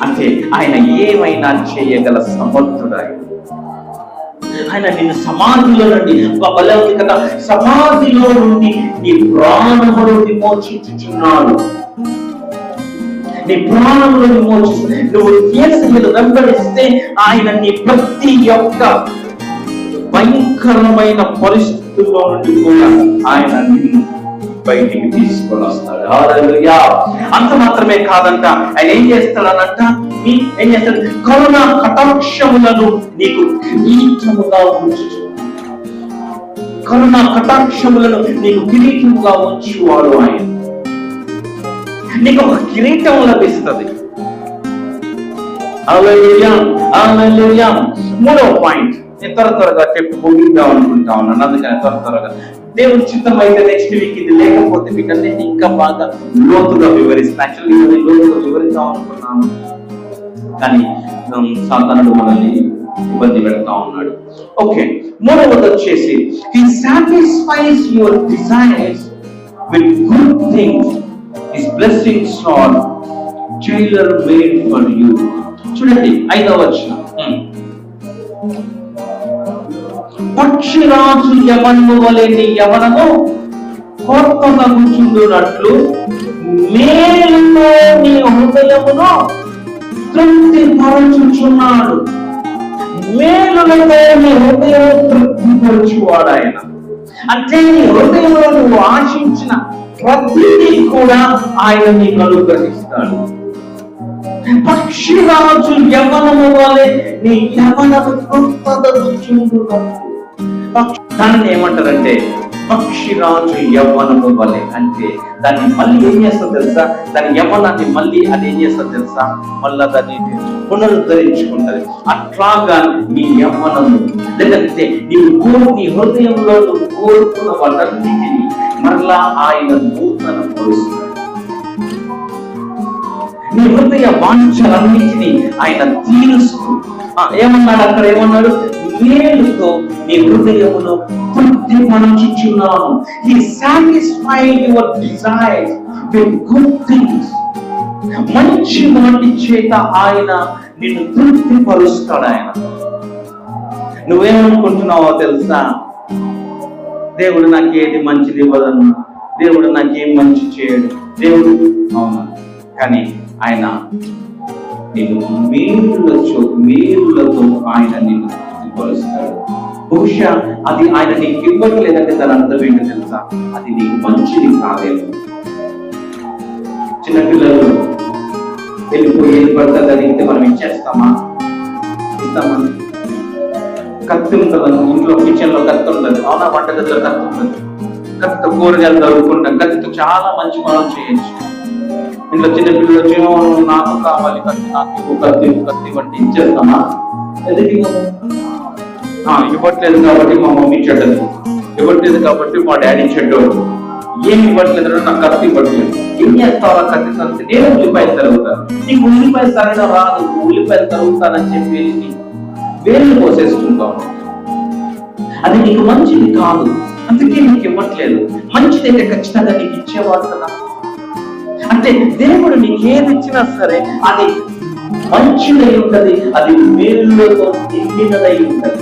అంటే ఆయన ఏమైనా చేయగల సమర్థుడు. ఆయన నిన్ను సమాధిలో నుండి, బలం ఉంది కదా, సమాధిలో నుండి నీ ప్రాణమును విమోచించుచున్నాడు. నీ ప్రాణములు విమోచిస్తే, నువ్వు యేసు మీద వెంబడిస్తే ఆయన నీ ప్రతి యొక్క భయంకరమైన పరిస్థితుల్లో నుండి కూడా ఆయన నిన్ను బయటికి తీసుకొని వస్తాడు. హల్లెలూయా. అంత మాత్రమే కాదంట, ఆయన ఏం చేస్తాడనంట, ఏం చేస్తాడు, కరుణ కటాక్షములను నీకు కిరీటముగా ఉంచు. కరుణ కటాక్షములను నీకు కిరీటముగా ఉంచువాడు ఆయన. నీకు ఒక కిరీటం లభిస్తుంది. హల్లెలూయా, హల్లెలూయా. 3వ పాయింట్ నేను త్వరగా చెప్పి ముగిద్దాం అనుకుంటా ఉన్నాను, అందుకని త్వరగా. దేవుని చిత్తం అయితే నెక్స్ట్ వీక్ ఇది లేకపోతే వీటన్నిటిని ఇంకా బాగా లోతుగా వివరిస్తాను. యాక్చువల్లీ లోతుగా వివరిద్దాం అనుకున్నాను, కానీ సాతానుడు మనల్ని ఇబ్బంది పెడతా ఉన్నాడు. ఓకే, 3వది వచ్చేసి he satisfies your desires with good things. His blessings are tailor made for you. చూడండి 5వ వచనం, పక్షిరాజు యవనము వలె నీ యవనము కొత్తగా కూర్చుండునట్లు మేలుతో నీ హృదయమును తృప్తి పరచుచున్నాడు. మేలులతో నీ హృదయం తృప్తి పరచువాడు ఆయన. అంటే నీ హృదయంలో నువ్వు ఆశించిన ప్రతిదీ కూడా ఆయన నీకు అనుగ్రహిస్తాడు. పక్షిరాజు యవనము వలె నీ యవనము కొత్తగా కూర్చుండునట్లు. దాన్ని ఏమంటారంటే పక్షిరాజు యవ్వనము వలె, అంటే దాన్ని మళ్ళీ ఏం చేస్తుంది తెలుసా, దాని యవ్వనాన్ని మళ్ళీ అది ఏం చేస్తుంది తెలుసా, మళ్ళా దాన్ని పునరుద్ధరించుకుంటది. అట్లాగా నీ యవ్వనము, లేదంటే నీ హృదయంలో నువ్వు కోరుకున్న వాటన్నిటిని మరలా ఆయన నూతన పరుస్తాడు. నీ హృదయ వాంఛలన్నిటిని ఆయన తీరుస్తూ ఏమన్నాడు అక్కడ, ఏమన్నాడు, మేలుతో నీ హృదయమును తృప్తి పరచుచున్నాను. He satisfied your desires with good things. మంచి వాటి చేత ఆయన నిన్ను తృప్తి పరుస్తాడు. ఆయన నువ్వేమనుకుంటున్నావో తెలుసా, దేవుడు నాకేది మంచిది ఇవ్వదన్నా, దేవుడు నాకేం మంచి చేయడు, దేవుడు అవునా, కానీ ఆయన నీకు మేలులతో ఆయన నిన్ను తృప్తిపరుస్తాడు. బహుశా అది ఆయన నీకు ఇవ్వట్లేదంటే దాని అర్థం ఏంటో తెలుసా, అది నీకు మంచిది కాదేమో. చిన్నపిల్లలు వెళ్ళిపోయి ఏది పడుతుంది అడిగితే మనం ఇచ్చేస్తామా? ఇస్తామా? కత్తి ఉంటుంది ఇంట్లో, కిచెన్ లో కత్తి ఉండదు, అవునా? వంటగదిలో కత్తి ఉంటుంది, కత్తితో కూరగాయలు తవ్వుకుంటాం, కత్తితో చాలా మంచి పనులు చేయొచ్చు. ఇంట్లో చిన్నపిల్లలు వచ్చి నాకు కావాలి కత్తి, నాకు కత్తి వంటి ఇచ్చేస్తామా? ఎందుకు ఇవ్వట్లేదు కాబట్టి మా మమ్మీ చెడ్డది, ఇవ్వట్లేదు కాబట్టి మా డాడీ చెడ్డోడు, ఏమి ఇవ్వట్లేదు నాకు కత్తి ఇవ్వట్లేదు. ఏం చేస్తావు ఆ కత్తి తగ్గితే? నేను ఉల్లిపాయలు తరుగుతాను. నీకు ఉల్లిపాయలు తరగడం రాదు, ఉల్లిపాయలు తరుగుతానని చెప్పి వేలు పోసేసుకుంటాను. అది నీకు మంచిది కాదు, అందుకే నీకు ఇవ్వట్లేదు. మంచిదైతే ఖచ్చితంగా నీకు ఇచ్చేవాడు కదా. అంటే దేవుడు నీకేది ఇచ్చినా సరే అది మంచిదై ఉంటది, అది మేలులతో నిండినదై ఉంటది,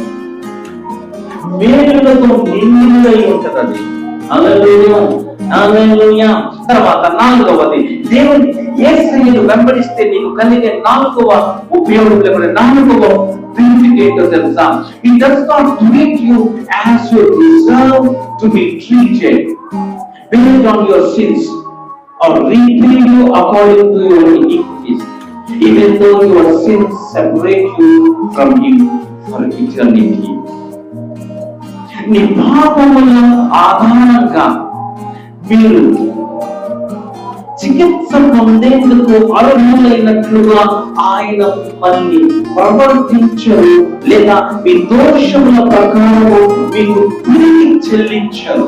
మేలులతో నిండినదై ఉంటది అది. హల్లెలూయా, హల్లెలూయా. తర్వాత 4వది, దేవుని యేసుని వెంబడిస్తే నీకు కలిగే 4వ ఉపయోగం, 4వ benefit ఏంటో తెలుసా? He does not treat you as you deserve to be treated based on your sins or repay you according to your iniquities, even though your sins separate you from him for eternity. నీ పాపముల ఆధారంగా మీరు చికిత్స పొందేందుకు అర్హులైనట్లుగా ఆయన మిమ్మల్ని ప్రవర్తించరు, లేదా మీ దోషముల ప్రకారము మీకు తిరిగి చెల్లించరు.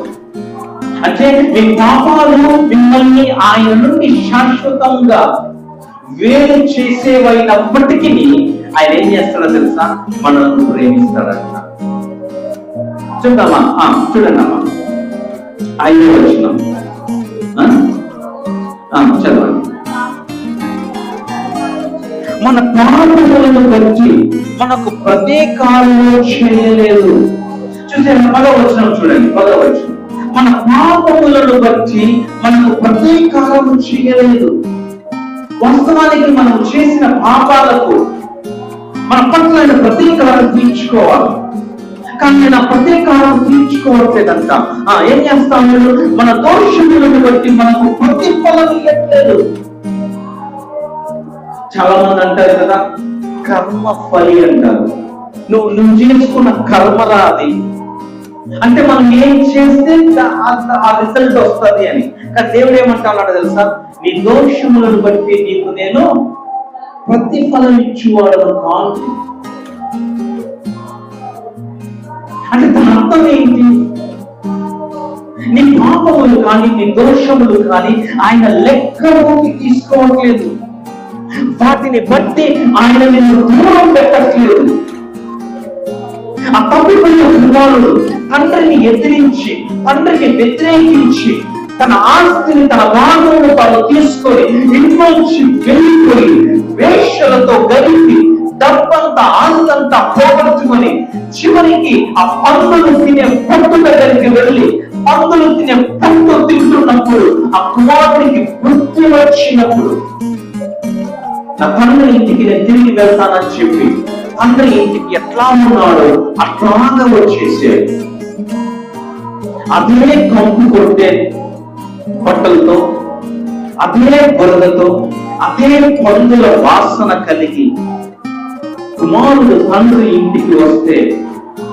అంటే మీ పాపాలు మిమ్మల్ని ఆయన నుండి శాశ్వతంగా వేరు చేసేవైనప్పటికీ ఆయన ఏం చేస్తాడో తెలుసా? మనల్ని ప్రేమిస్తాడంట. చూద్దామా? చూడండమ్మా, 5వ వచనం చదవండి. మన పాపములను బట్టి మనకు ప్రతీకారము చేయలేదు. చూసారా? 10వ వచనం చూడండి, 10వ వచనం. మన పాపములను బట్టి మనకు ప్రతీకారము చేయలేదు. వాస్తవానికి మనం చేసిన పాపాలకు మన పట్ల ప్రతీకారం తీర్చుకోవాలి, కానీ నేను ప్రతీకారం తీర్చుకోవట్లేదంట. ఏం చేస్తాను? మన దోషములను బట్టి మనకు ప్రతిఫలం ఇవ్వట్లేదు. చాలా మంది అంటారు కదా, కర్మ ఫలి అంటారు. నువ్వు చేసుకున్న కర్మరా అది, అంటే మనం ఏం చేస్తే ఆ రిజల్ట్ వస్తుంది అని. కానీ దేవుడు ఏమంటాడు తెలుసా? నీ దోషములను బట్టి నీకు నేను ప్రతిఫలం ఇచ్చేవాడు కాదు. అంటే దాని అర్థం ఏంటి? నీ పాపములు కానీ నీ దోషములు కానీ ఆయన లెక్కలోకి తీసుకోవట్లేదు, వాటిని బట్టి ఆయన నిన్ను దూరం పెట్టట్లేదు. ఆ తప్పిపోయిన కుమారుడు తండ్రిని ఎదిరించి, తండ్రికి వ్యతిరేకించి తన ఆస్తిని, తన భాగమును తాను తీసుకొని ఇంట్లోంచి వెళ్ళిపోయి వేశ్యలతో గడిపి డబ్బంతా, ఆస్తంతా పోగొట్టుకొని చివరికి ఆ పందులు తినే పొట్టు దగ్గరికి వెళ్ళి పందులు తినే పొట్టు తింటున్నప్పుడు ఆ కుమారుడికి బుద్ధి వచ్చినప్పుడు, నా తండ్రి ఇంటికి నేను తిరిగి వెళ్తానని చెప్పి తండ్రి ఇంటికి ఎట్లా ఉన్నాడో అట్లాగా వచ్చేసాడు. అదే కంపు కొట్టే బట్టలతో, అదే బురదతో, అదే పందుల వాసన కలిగి కుమారుడు తండ్రి ఇంటికి వస్తే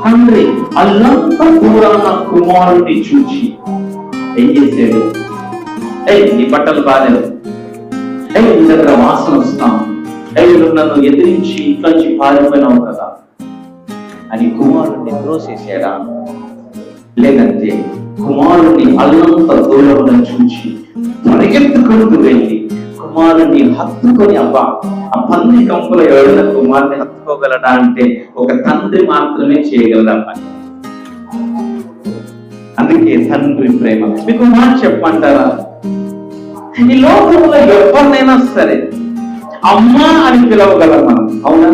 తండ్రి అల్లంత దూరాన కుమారుడిని చూచి ఏం చేశాడు? నీ బట్టలు బాగాలేదు, నీ దగ్గర వాసన వస్తాం, నువ్వు నన్ను ఎదిరించి ఇంట్లోంచి పారిపోయినావు కదా అని కుమారుడిని త్రోసేసాడా? లేదంటే కుమారుడిని అల్లంత దూరంలో చూచి పరిగెత్తుకుంటూ వెళ్ళి కుమారుడిని హత్తుకొని, అబ్బా ఆ పంది కంపులో ఎవరైనా కుమారుని హత్తుకోగలడా అంటే ఒక తండ్రి మాత్రమే చేయగలరా పని. అందుకే తండ్రి ప్రేమ. మీకు మాట చెప్పమంటారా? ఈ లోకంలో ఎవరినైనా సరే అమ్మా అని పిలవగలం మనం, అవునా?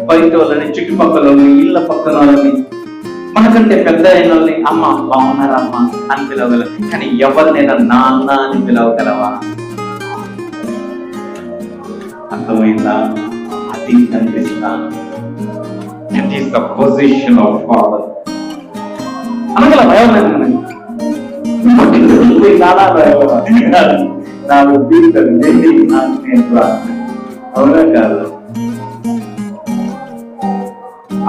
బయట వాళ్ళని, చుట్టుపక్కల ఇళ్ళ పక్కన వాళ్ళని, మనకంటే పెద్ద అయిన వాళ్ళని అమ్మ బాగున్నారా అమ్మ అని పిలవగలం. కానీ ఎవరినైనా నాన్న అని పిలవగలవా? అర్థమైందా? అది తండ్రి స్థానం. That is the position of father. అనగలవా? ఎవరైనా నాన్న అవునా కాదు?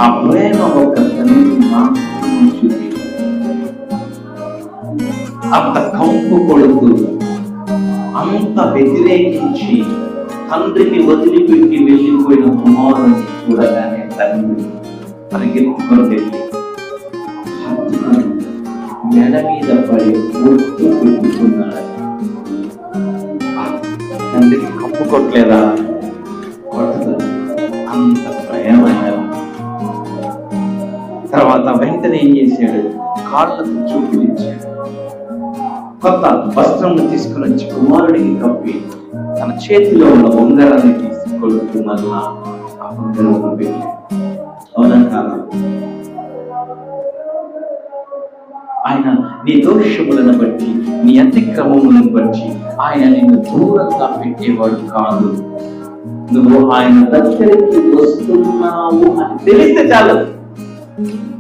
ఆ ప్రేమ ఒక తండ్రి మాత్రమే చూపి అంత కంపు కొడుతూ అంత వ్యతిరేకించి తండ్రిని వదిలిపెట్టి వెళ్ళిపోయిన కుమారుని చూడగానే తండ్రి పరిగెత్తుకొని వెళ్ళి మెడ మీద పడి ఒట్టు పెట్టుకున్నాడు. తండ్రికి కప్పు కొట్టలేదా? కొట్టదు. అంత ప్రేమైన తర్వాత వెంటనే ఏం చేశాడు? కాళ్ళకు చూపులిచ్చాడు. కొత్త వస్త్రం తీసుకుని వచ్చి కుమారుడికి కప్పి తన చేతిలో ఉన్న ఉంగరాన్ని తీసుకొడుతూ మళ్ళా ఆ ఉంగరం పెట్టాడు. అవునా కాదా? ఆయన నీ దోషములను బట్టి, నీ అతిక్రమములను బట్టి ఆయన నిన్ను దూరంగా పెట్టేవాడు కాదు. నువ్వు ఆయన దగ్గరికి వస్తున్నావు అని తెలిస్తే చాలు,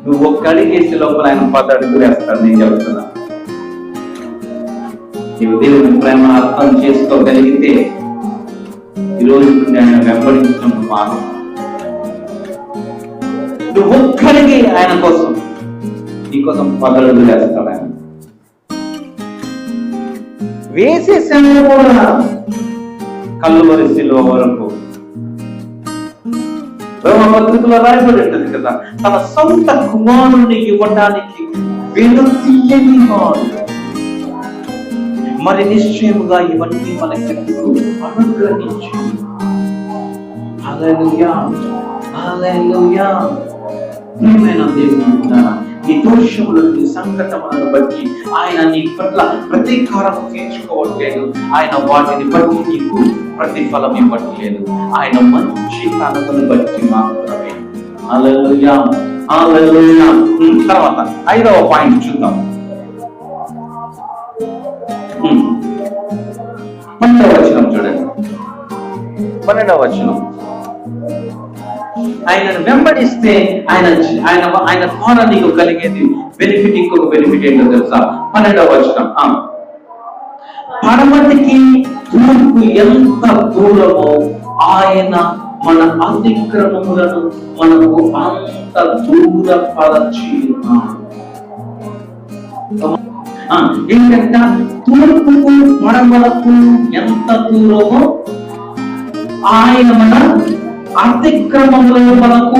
నువ్వు ఒక్క అడిగేసి లోపల ఆయన 10 అడుగులు వేస్తాడు. నేను చెప్తున్నా, నీవు దేవుని ప్రేమ అర్థం చేసుకోగలిగితే ఈరోజు నుండి ఆయన వెంబడించడం మాను. నువ్వు ఒక్కడికి ఆయన కోసం, నీకోసం 10 అడుగులు వేస్తాడు ఆయన. వేసే సమయంలో కూడా కల్లువరి శిలువ వరకు పత్రికలో రాయబడి ఉంటుంది కదా, తన సొంత కుమారుని ఇవ్వడానికి వెనుతీయని వాడు. మరి నిశ్చయముగా ఇవన్నీ మనకెందుకు అనుగ్రహించింది. హల్లెలూయా, హల్లెలూయా. ప్రియమైన దేవుని బిడ్డలారా, నీ దోషములను, నీ సంకటములను బట్టి ఆయన నీ పట్ల ప్రతీకారం తీర్చుకోవట్లేదు. ఆయన వాటిని బట్టి నీకు ప్రతిఫలం ఇవ్వట్లేదు. ఆయన మంచి తనమును బట్టి మాత్రమే. హల్లెలూయా, హల్లెలూయా. తర్వాత 5వ పాయింట్ చూద్దాం. 12వ వచనం చూడండి. 12వ వచనం, ఆయనను వెంబడిస్తే ఆయన ద్వారా నీకు కలిగేది బెనిఫిట్, ఇంకొక బెనిఫిట్ ఏంటో తెలుసా? 12వ వచనం, పడమటికి తూర్పు ఎంత దూరమో ఆయన మన అతిక్రమములను మనకు అంత దూరపరచి ఉన్నాడు. ఏంటంటే తూర్పుకు పడమలకు ఎంత దూరమో ఆయన మన అతిక్రమములను మనకు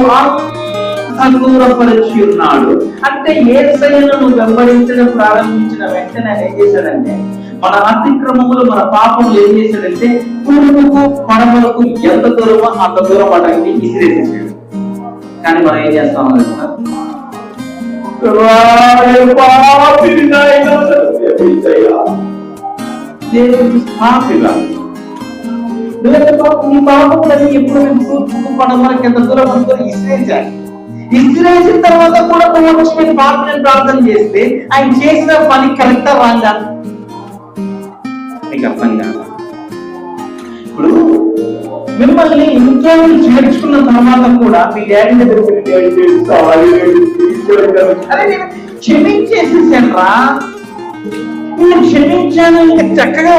అంత దూరపరిచి ఉన్నాడు. అంటే యేసయ్యను నువ్వు వెంబడించడం ప్రారంభించిన వెంటనే ఆయన ఏం చేశాడంటే, మన అతిక్రమములు, మన పాపములు ఏం చేశాడంటే తూర్పుకు పడమలకు ఎంత దూరమో అంత దూరం పడడానికి ఇసిరేసేసాడు. కానీ మనం ఏం చేస్తాం? నీ పాపములని ఎప్పుడు తూర్పుకు పడమలకు ఎంత దూరం అనుకో ఇసిరేసాడు. ఇసిరేసిన తర్వాత కూడా వచ్చి పాపని ప్రార్థన చేస్తే ఆయన చేసిన పని కరెక్టా రాంగా? నీకు అర్థం కాదు. ఇప్పుడు మిమ్మల్ని ఇంట్లో చేర్చుకున్న తర్వాత కూడా మీ డాడీ దగ్గర నేను క్షమించేసేసాను రా, నేను క్షమించాను, ఇంకా చక్కగా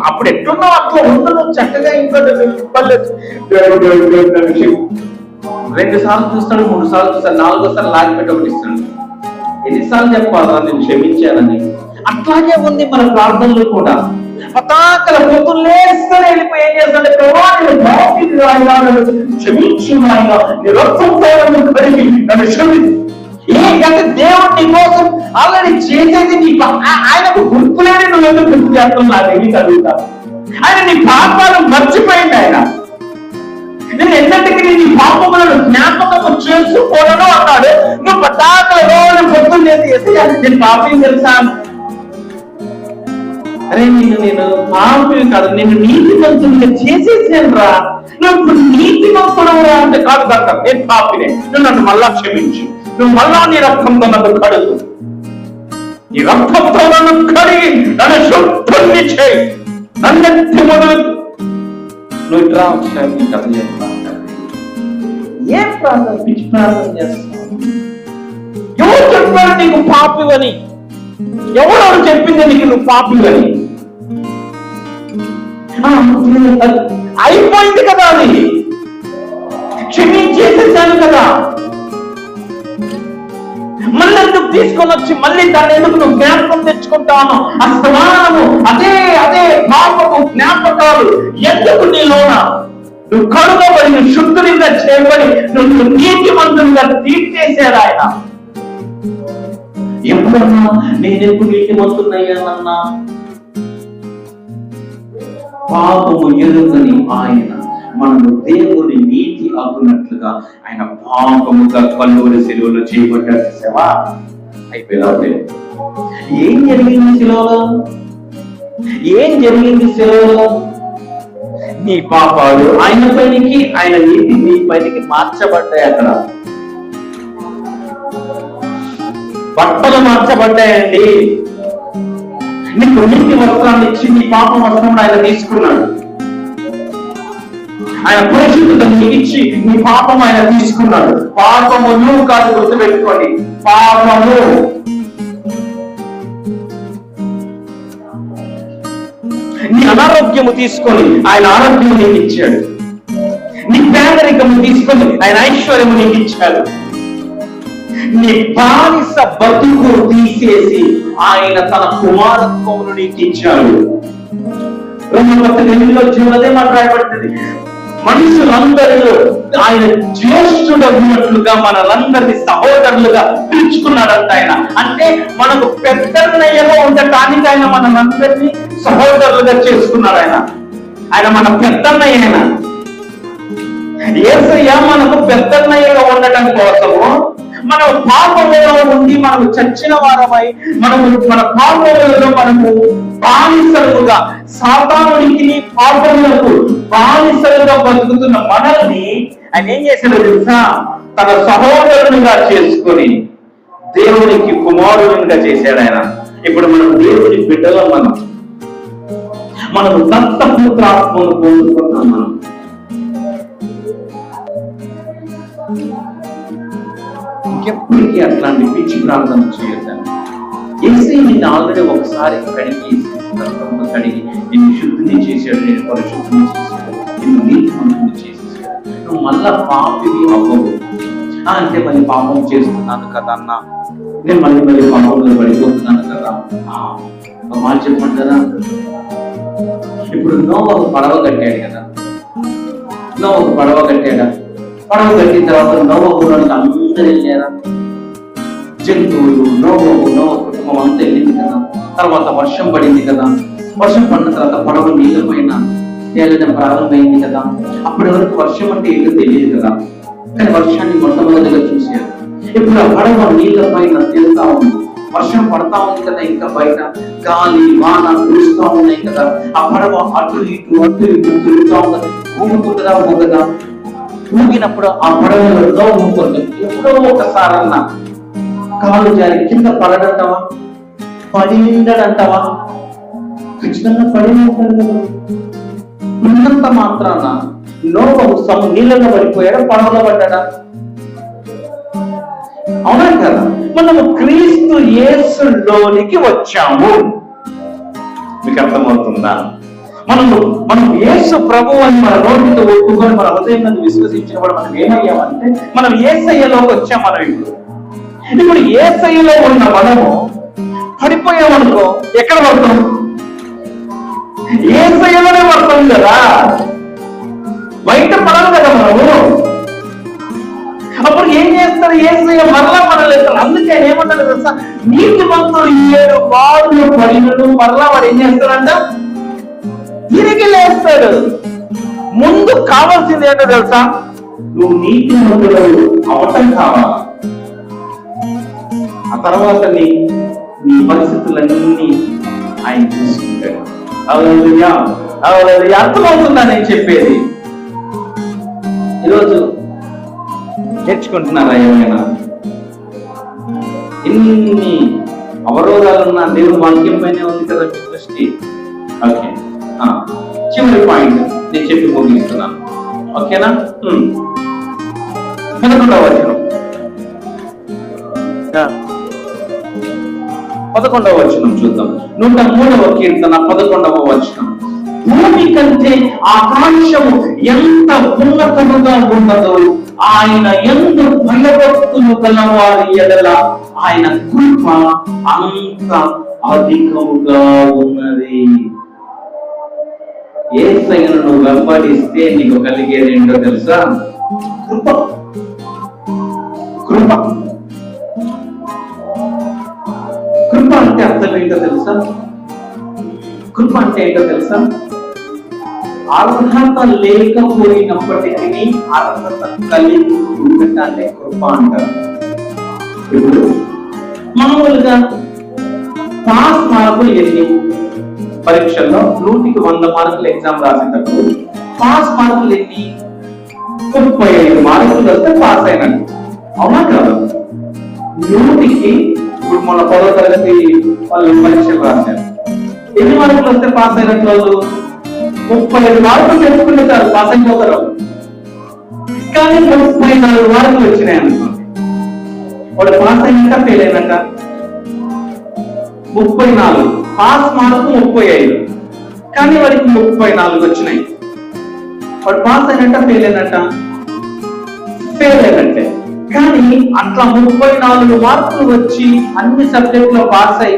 అప్పుడు ఎట్లున్నావు అట్లా ఉండను, చక్కగా ఇంట్లో 2 సార్లు చూస్తాడు, 3 సార్లు చూస్తాడు, 4వ సార్లు లాగిపెట్టి ఒకటి ఇస్తాడు. ఎన్నిసార్లు చెప్పాలా నేను క్షమించానని? అట్లాగే ఉంది మన ప్రార్థనలు కూడా. పతాకల పొద్దున్న లేస్తూనే వెళ్ళిపోయి ఏం చేస్తాడు? క్షమించు నాయనా, నీ రక్తంతో నన్ను కడిగి నన్ను క్షమించు. ఏంటంటే దేవుడు నీ కోసం ఆల్రెడీ చేసేది నీ ఆయనకు గుర్తులేని నువ్వు ఎందుకు గుర్తు చేస్తున్నావు? నీకు అడుగుతా. ఆయన నీ పాపాలు మర్చిపోయింది. ఆయన నేను ఎన్నటికీ నీ పాపములను జ్ఞాపకం చేసుకోను అన్నాడు. నువ్వు పతాకల రోజు పొద్దున్న చేసి నేను పాపం తెలుసా? అరే నేను పాపం కాదు, నేను నీతిమంతుడిగా చేసేసాను రా. నువ్వు ఇప్పుడు నీతిమంతుడు అంటే కాదు కదా, నేను పాపినే, నువ్వు నన్ను మళ్ళా క్షమించు, నువ్వు మళ్ళా నీ రక్తంతో నన్ను కడుగు, నీ రక్తంతో నన్ను కడిగి నన్ను శుద్ధుని చేయి, నన్నెత్తి మొదలు నువ్వు ఇట్లా వచ్చావు. నీకు కథ చేస్తాను. ఏం ప్రార్థన, పిచ్చి ప్రార్థన చేస్తావు? ఎవరు చెప్పారు నీకు పాపివని? ఎవరు చెప్పింది నీకు నువ్వు పాపివని? అయిపోయింది కదా, అది క్షమించేసేసాను కదా, మళ్ళీ ఎందుకు తీసుకొని వచ్చి మళ్ళీ దాన్ని ఎందుకు నువ్వు జ్ఞాపకం తెచ్చుకుంటాను? అస్తమానము అదే అదే పాపపు జ్ఞాపకాలు ఎందుకు నీలోన? నువ్వు కడుగబడి, నువ్వు శుద్ధునిగా చేయబడి, నువ్వు నీతిమంతునిగా తీర్చేశాడు ఆయన. ఎప్పుడన్నా నేనెప్పుడు నీతిమంతున్నయ్యానన్నా? పాపము ఎరుగని ఆయన మనము దేవుని నీతి అగునట్లుగా ఆయన పాపముగా కల్వరి శిలువలో చేయబడ్డాడు. చూసావా? అయిపోయింది. ఏం జరిగింది శిలువలో? ఏం జరిగింది శిలువలో? నీ పాపాలు ఆయన పైనకి, ఆయన నీతి నీ పైనకి మార్చబడ్డాయి. అక్కడ బట్టలు మార్చబడ్డాయండి. నీకు నీతి వస్త్రాన్ని ఇచ్చి నీ పాపం వస్త్రం ఆయన తీసుకున్నాడు. ఆయన పరిశుద్ధత నీకు ఇచ్చి నీ పాపం ఆయన తీసుకున్నాడు. పాపము నువ్వు కాదు, గుర్తుపెట్టుకోండి, పాపము. నీ అనారోగ్యము తీసుకొని ఆయన ఆరోగ్యం నీకు ఇచ్చాడు. నీ పేదరికము తీసుకొని ఆయన ఐశ్వర్యము నీకు ఇచ్చాడు. నీ బానిస బతుకు తీసేసి ఆయన తన కుమారత్వమును నీకు ఇచ్చాడు. జీవనదే మాట్లాడబడుతుంది. మనుషులందరిలో ఆయన జ్యేష్ఠుడన్నట్లుగా మనలందరినీ సహోదరులుగా పిలుచుకున్నాడంట ఆయన. అంటే మనకు పెద్దన్నయ్యగా ఉండటానికి ఆయన మనందరినీ సహోదరులుగా చేసుకున్నాడు. ఆయన మన పెద్దన్నయ్య. యేసయ్య మనకు పెద్దన్నయ్యగా ఉండటం కోసము మనం పాపములో ఉండి మనము చచ్చిన వారమై, మనము మన పాపములలో మనము బానిసలుగా, సాతానునికి పాపములకు బానిసలుగా బతుకుతున్న మనల్ని ఆయన ఏం చేశాడో తెలుసా? తన సహోదరునిగా చేసుకొని దేవునికి కుమారునిగా చేశాడు ఆయన. ఇప్పుడు మనం దేవుని బిడ్డలో మనము దత్తపుత్రాత్మను పొందుకున్నాం. మనం ఇంకెప్పటికీ అట్లాంటి పిచ్చి ప్రార్థన చేయొద్దాను. ఏసీ నిన్ను ఆల్రెడీ ఒకసారి కడిగి నిన్ను శుద్ధిని చేశాడు, నేను పరిశుద్ధిని చేశాడు, నిన్ను నీతిమంతుని చేసేసాడు. నువ్వు మళ్ళా పాపివి అవ్వవు. అంటే మళ్ళీ పాపం చేస్తున్నాను కదా అన్న, నేను మళ్ళీ పాపంలో పడిపోతున్నాను కదా. ఒక మాట చెప్పండి కదా, ఇప్పుడు నోవహు పడవ కట్టాడు కదా. నోవహు పడవ కట్టాడా? పడవ కట్టిన తర్వాత నోవహు అందరూ వెళ్ళారా? జంతువులు, నోవహు కుటుంబం అంతా వెళ్ళింది కదా. తర్వాత వర్షం పడింది కదా. వర్షం పడిన తర్వాత పడవ నీళ్ళ పైన తేలడం ప్రారంభమైంది కదా. అప్పటి వరకు వర్షం అంటే ఏంటో తెలియదు కదా, కానీ వర్షాన్ని మొట్టమొదటిగా చూశారు. ఇప్పుడు ఆ పడవ నీళ్ళ పైన తేలుతా ఉంది. వర్షం పడతా ఉంది కదా, ఇంకా బయట గాలి వాన కురుస్తా ఉన్నాయి కదా. ఆ పడవ అటు ఇటు తిరుగుతా ఉన్నది. ఊగుతుందా ఊగదా? ఊగినప్పుడు ఆ పడవలో ఊగుతుంది. ఎప్పుడో ఒకసారన్నా కాలు జారి కింద పడడంటావా? పడిండడంటావా? ఖచ్చితంగా పడి ఉంటాడు కదా. ఉన్నంత మాత్రాన నోవహు నీళ్ళలో పడిపోయాడా, పడవలో పడ్డాడా? అవునా కదా? మనము క్రీస్తు యేసులోనికి వచ్చాము. మీకు అర్థమవుతుందా? మనం యేసు ప్రభు అని మన నోటితో ఒప్పుకొని మన హృదయంలో విశ్వసించినప్పుడు మనం ఏమయ్యామంటే మనం యేసయ్యలోకి వచ్చాం. మనం ఇప్పుడు యేసయ్యలో ఉన్న మనము పడిపోయామనుకో, ఎక్కడ పడతాం? యేసయ్యలోనే పడతాం కదా, బయట పడదు కదా మనము. అప్పుడు ఏం చేస్తారు? యేసయ్య మరలా మనల్ని. అందుకే ఏమన్నాడు తెలుసా? నీతిమంతుడు 7 బారులు పడినడు మరలా వాడు ఏం చేస్తాడంట? తిరిగి లేస్తాడు. ముందు కావాల్సింది ఏంటో తెలుసా? నువ్వు నీతిమంతుడు అవటం కావాలి. ఆ తర్వాత నీ పరిస్థితులన్నీ ఆయన చూసుకుంటాడు. అర్థమవుతుందా నేను చెప్పేది? ఈరోజు నేర్చుకుంటున్నారా? ఏమైనా ఎన్ని అవరోధాలున్నా దేవుడు వాక్యం పైనే ఉంది కదా మీ దృష్టి. ఓకే, చివరి పాయింట్ నేను చెప్పి ముగిస్తున్నాను. ఓకేనా? 11వ వచనం. 11వ వచనం చూద్దాం. 103వ కీర్తన 11వ వచనం. భూమి కంటే ఆకాశము ఎంత ఉన్నతముగా ఉన్నదో ఆయన యందు భయభక్తులు గలవారి ఎడల ఆయన కృప అంత అధికముగా ఉన్నది. యేసయ్యను నువ్వు వెంబడిస్తే నీకు కలిగేది ఏంటో తెలుసా? కృప. కృప కృప అంటే అర్థం ఏంటో తెలుసా? కృప అంటే ఏంటో తెలుసా? అర్హత లేకపోయినప్పటికీ అర్హత కలిగి ఉండటాన్ని కృప అంటారు. ఇప్పుడు మామూలుగా పాస్ మార్కులు ఎన్ని? పరీక్షల్లో 100కి 100 మార్కులు ఎగ్జామ్ రాసేటప్పుడు పాస్ మార్కులు ఎన్ని? 35 మార్కులు వస్తే పాస్ అయినట్టు. అవునా కాదు? 100కి ఇప్పుడు మన 10వ తరగతి వాళ్ళు పరీక్షలు రాశారు. ఎన్ని మార్కులు వస్తే పాస్ అయినట్లు? వాళ్ళు 35 మార్కులు తెచ్చుకుంటే చాలు పాస్ అయిపోతారు. కానీ 34 మార్కులు వచ్చినాయి అనుకోండి, వాడు పాస్ అయినట్ట ఫెయిల్ అయినట్ట? 34 పాస్ మార్కు 35, కానీ వాడికి 34 వచ్చినాయి. వాడు పాస్ అయినట్ట ఫెయిల్ అయినట్ట? ఫెయిల్ అయినట్టే. కానీ అట్లా 34 మార్కులు వచ్చి అన్ని సబ్జెక్ట్ లో పాస్ అయి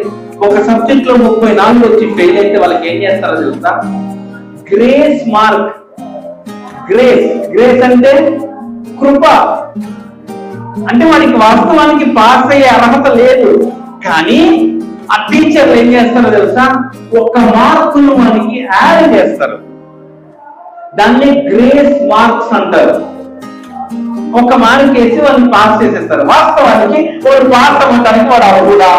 ఒక సబ్జెక్ట్ లో 34 వచ్చి ఫెయిల్ అయితే వాళ్ళకి ఏం చేస్తారో తెలుసా? Grace mark. గ్రేస్ అంటే కృప. అంటే వాడికి వాస్తవానికి పాస్ అయ్యే అర్హత లేదు, కానీ ఆ టీచర్లు ఏం చేస్తారో తెలుసా? ఒక మార్కులు వానికి యాడ్ చేస్తారు. దాన్ని గ్రేస్ మార్క్స్ అంటారు. ఒక మార్క్ వేసి వాళ్ళని పాస్ చేసేస్తారు. వాస్తవానికి వాడు పాస్ అవ్వడానికి వాడు అర్హుడా?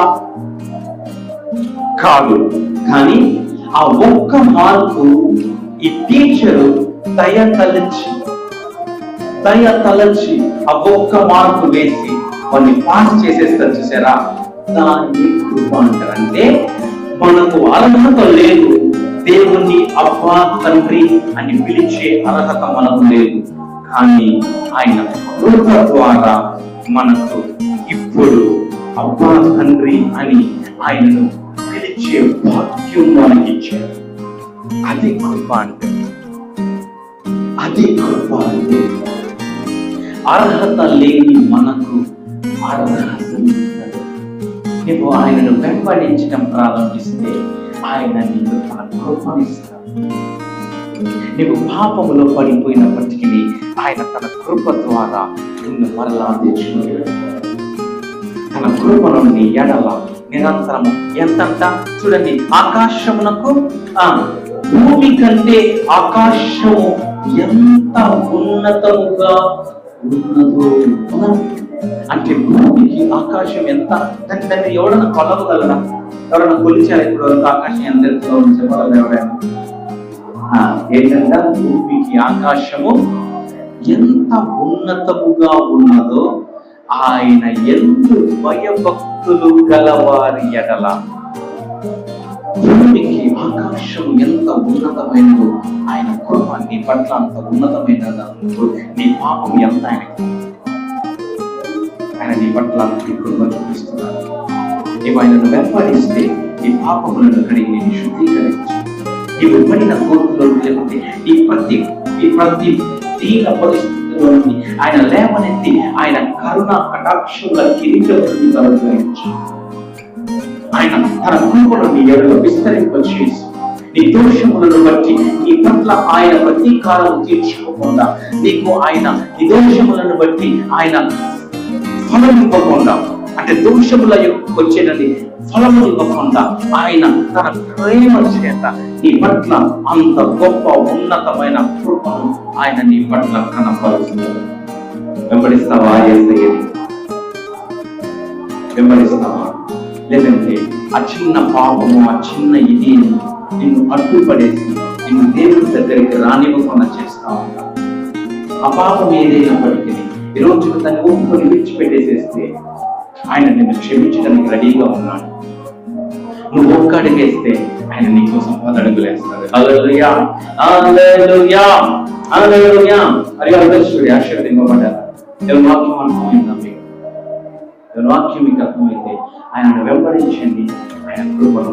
కాదు. కానీ ఆ ఒక్క మార్కు ఈ టీచరు దయ తలచి ఆ ఒక్క మార్కు వేసి వాడిని పాస్ చేసేస్తారు. చూసారా? దాన్ని కృప అంటారు. అంటే మనకు అర్హత లేదు, దేవుణ్ణి అబ్బా తండ్రి అని పిలిచే అర్హత మనకు లేదు, కానీ ఆయన కృప ద్వారా మనకు ఇప్పుడు అబ్బా తండ్రి అని ఆయనను పిలిచే భాగ్యం మనకి ఇచ్చారు. అది కృప అంటే. అది కృప అంటే అర్హత లేని మనకు అర్హత. నువ్వు ఆయనను వెంబడించడం ప్రారంభిస్తే ఆయన నీకు తన కృపనిస్తాడు. నువ్వు పాపములో పడిపోయినప్పటికీ ఆయన తన కృప ద్వారా నిన్ను మరలా తెచ్చుకున్నాడు. తన కృపను నీ ఎడల నిరంతరము ఎంతంట చూడండి, ఆకాశమునకు భూమి కంటే ఆకాశము ఎంత ఉన్నతముగా ఉన్నదో. అంటే భూమికి ఆకాశం ఎంత, దాన్ని ఎవడన్నా కొలవగలరా? ఎవరైనా కొలిచారు ఇప్పుడు వరకు ఆకాశం ఎంత ఎత్తులో చెప్పగలరు ఎవరైనా? ఏంటంటే భూమికి ఆకాశము ఎంత ఉన్నతముగా ఉన్నదో ఆయన ఎందు భయభక్తులు గలవారి ఎడల. భూమికి ఆకాశం ఎంత ఉన్నతమైనదో ఆయన కృప నీ పట్ల అంత ఉన్నతమైనదో. నీ పాపం ఎంత ఆయన నీ పట్ల కృప చూపిస్తున్నాడు. నీవు ఆయనను వెంబడిస్తే నీ పాపములను కడిగి నేను శుద్ధీకరించి నీవు పడిన కోర్టులో లేకపోతే ఈ ప్రతి దీన పరిస్థితుల్లో నుండి ఆయన లేవనెత్తి ఆయన కరుణ కటాక్షంగా కిరీటములను అనుగ్రహించి ఆయన తన కృపను నీ ఎడలో విస్తరింపచేసి నీ దోషములను బట్టి నీ పట్ల ఆయన ప్రతీకారం తీర్చుకోకుండా నీకు ఆయన నీ దోషములను బట్టి ఆయన ఫలం ఇవ్వకుండా, అంటే దోషముల వచ్చేటది ఫలము ఇవ్వకుండా ఆయన తన ప్రేమ చేత నీ పట్ల అంత గొప్ప ఉన్నతమైన కృపను ఆయన నీ పట్ల కనపరుస్తాడు. వెంబడిస్తావా? యేసయ్యని వెంబడిస్తావా? లేదంటే ఆ చిన్న పాపము, ఆ చిన్న ఇది నిన్ను అడ్డుపడేసి నిన్ను దేవుని దగ్గరికి రానివ్వకుండా చేస్తా ఉంటా. ఆ పాపం ఏదైనప్పటికీ ఈ రోజు దాన్ని ఒప్పుకొని విడిచిపెట్టేసేస్తే ఆయన నిన్ను క్షమించడానికి రెడీగా ఉన్నాడు. నువ్వు ఒక్క అడుగేస్తే ఆయన నీకోసం 10 అడుగులు వేస్తాడు. హల్లెలూయా, హల్లెలూయా, హల్లెలూయా. మరి అర్థం ఆశీర్వదింపబడ్డారా? దేవుని వాక్యం అర్థమైందా మీకు? దేవుని వాక్యం మీకు అర్థమైతే ఆయనను వెంబడించండి, ఆయన కృపను